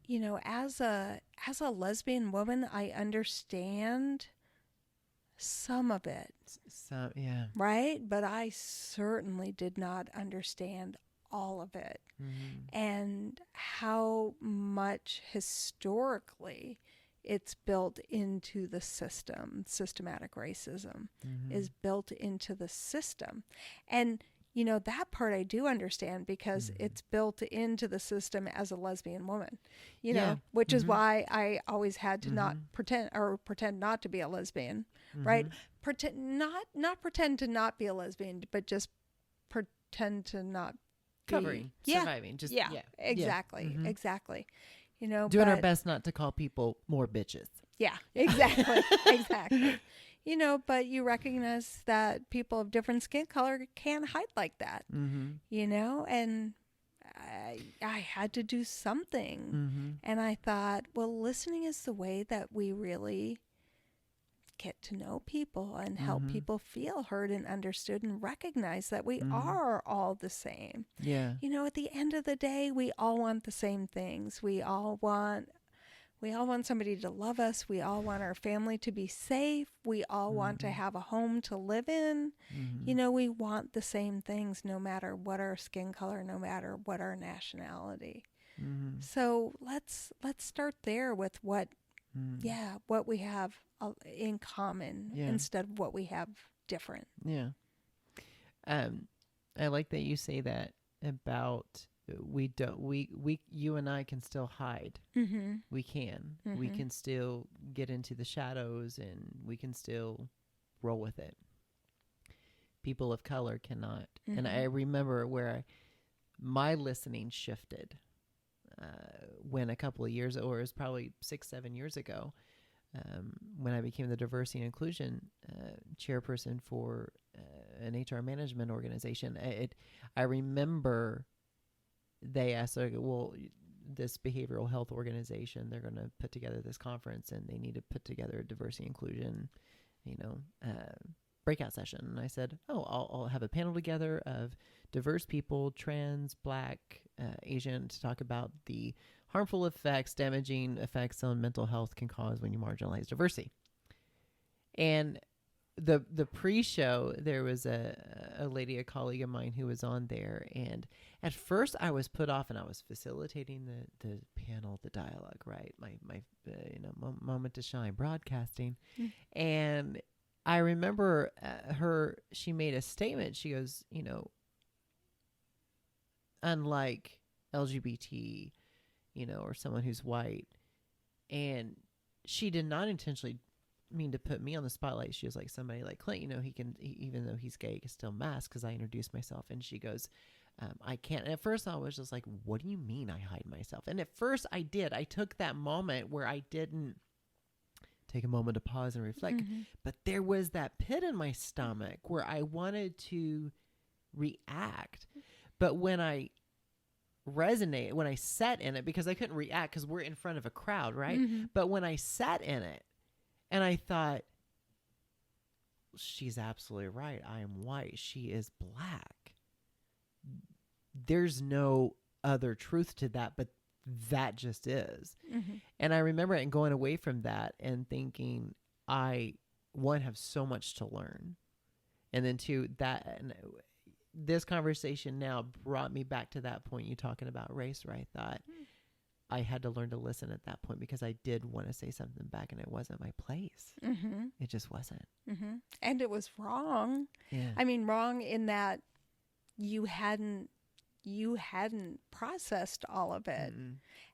you know, as a lesbian woman, I understand some of it. So, yeah. Right? But I certainly did not understand all of it. And how much historically it's built into the system. Systematic racism is built into the system. And, you know, that part I do understand, because it's built into the system as a lesbian woman, you know, which is why I always had to not pretend not to be a lesbian, right? Not pretend to not be a lesbian, but just pretend to not Covering, surviving, just exactly. You know, doing our best not to call people more bitches. Yeah, exactly. You know, but you recognize that people of different skin color can't hide like that. You know, and I had to do something, and I thought, well, listening is the way that we really get to know people and help people feel heard and understood, and recognize that we are all the same. Yeah. You know, at the end of the day, we all want the same things. We all want somebody to love us. We all want our family to be safe. We all want to have a home to live in. You know, we want the same things, no matter what our skin color, no matter what our nationality. So let's start there with what we have in common instead of what we have different. Yeah. I like that you say that about you and I can still hide. We can. We can still get into the shadows, and we can still roll with it. People of color cannot. And I remember where my listening shifted when a couple of years, or it was probably 6-7 years ago, when I became the diversity and inclusion chairperson for an HR management organization. I remember they asked, well, this behavioral health organization, they're going to put together this conference, and they need to put together a diversity inclusion, breakout session. And I said, I'll have a panel together of diverse people, trans, Black, Asian, to talk about the harmful effects, damaging effects on mental health can cause when you marginalize diversity. And the pre-show, there was a lady, a colleague of mine, who was on there, and at first I was put off, and I was facilitating the panel, the dialogue, right? My moment to shine, broadcasting, and I remember she made a statement. She goes, unlike LGBT, or someone who's white, and she did not intentionally mean to put me on the spotlight. She was like, somebody like Clint, even though he's gay, he can still mask, because I introduced myself. And she goes, I can't. And at first I was just like, what do you mean I hide myself? And at first I took that moment where I didn't take a moment to pause and reflect, but there was that pit in my stomach where I wanted to react. But when I sat in it, because I couldn't react because we're in front of a crowd, right? But when I sat in it, and I thought, she's absolutely right. I am white. She is Black. There's no other truth to that, but that just is. And I remember it and going away from that and thinking, I, one, have so much to learn. And then two, and this conversation now brought me back to that point you talking about race, where I thought I had to learn to listen at that point, because I did want to say something back, and it wasn't my place. It just wasn't. And it was wrong. Yeah. I mean, wrong in that you hadn't processed all of it.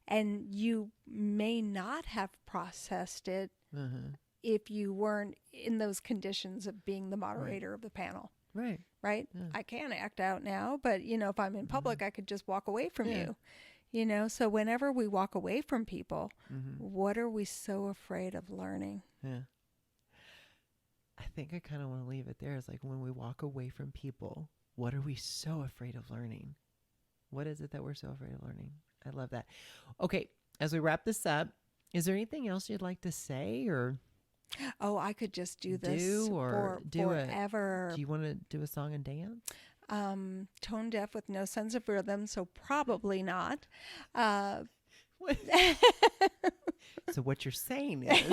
And you may not have processed it if you weren't in those conditions of being the moderator of the panel. Right? Yeah. I can act out now, but if I'm in public, I could just walk away from you. So whenever we walk away from people, what are we so afraid of learning? Yeah. I think I kind of want to leave it there. It's like, when we walk away from people, What are we so afraid of learning? What is it that we're so afraid of learning? I love that. Okay, as we wrap this up, is there anything else you'd like to say or Oh, I could just do this do forever. do you want to do a song and dance? Tone deaf with no sense of rhythm, so probably not. So what you're saying is,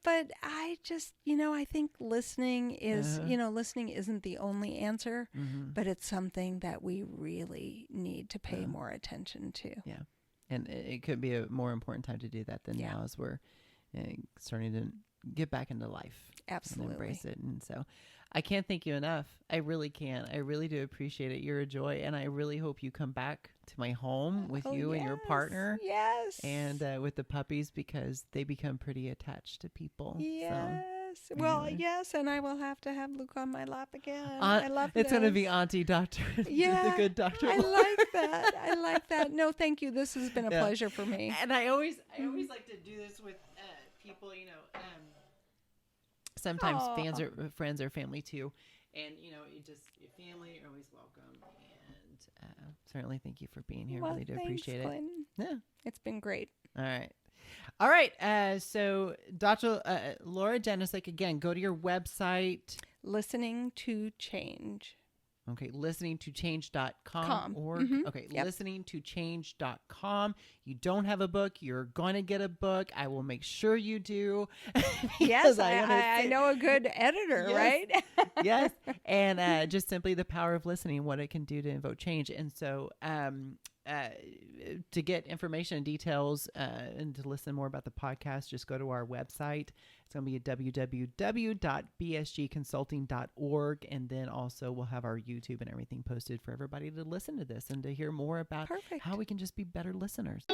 But I just, I think listening is, listening isn't the only answer, but it's something that we really need to pay more attention to. Yeah. And it could be a more important time to do that than now as we're starting to get back into life. Absolutely. And embrace it. And so I can't thank you enough. I really can't. I really do appreciate it. You're a joy. And I really hope you come back to my home with you and your partner. Yes. And with the puppies, because they become pretty attached to people. Yes. So, well, anyway. yes. And I will have to have Luke on my lap again. I love It's going to be this. Auntie Doctor. Yeah. The good Doctor. I like that. I like that. No, thank you. This has been a pleasure for me. And I always like to do this with people, sometimes fans or friends or family too. And, your family are always welcome. And certainly thank you for being here. Well, really do thanks, appreciate it. Clinton. Yeah. It's been great. All right. So Dr. Laura Janusik, again, go to your website. Listening to Change. Okay, listeningtochange.com. Okay, Yep. listeningtochange.com. You don't have a book, you're going to get a book. I will make sure you do. Yes, I know a good editor, right? Yes. And just simply the power of listening, what it can do to invoke change. And so to get information and details and to listen more about the podcast, just go to our website. It's going to be at www.bsgconsulting.org. And then also we'll have our YouTube and everything posted for everybody to listen to this and to hear more about how we can just be better listeners.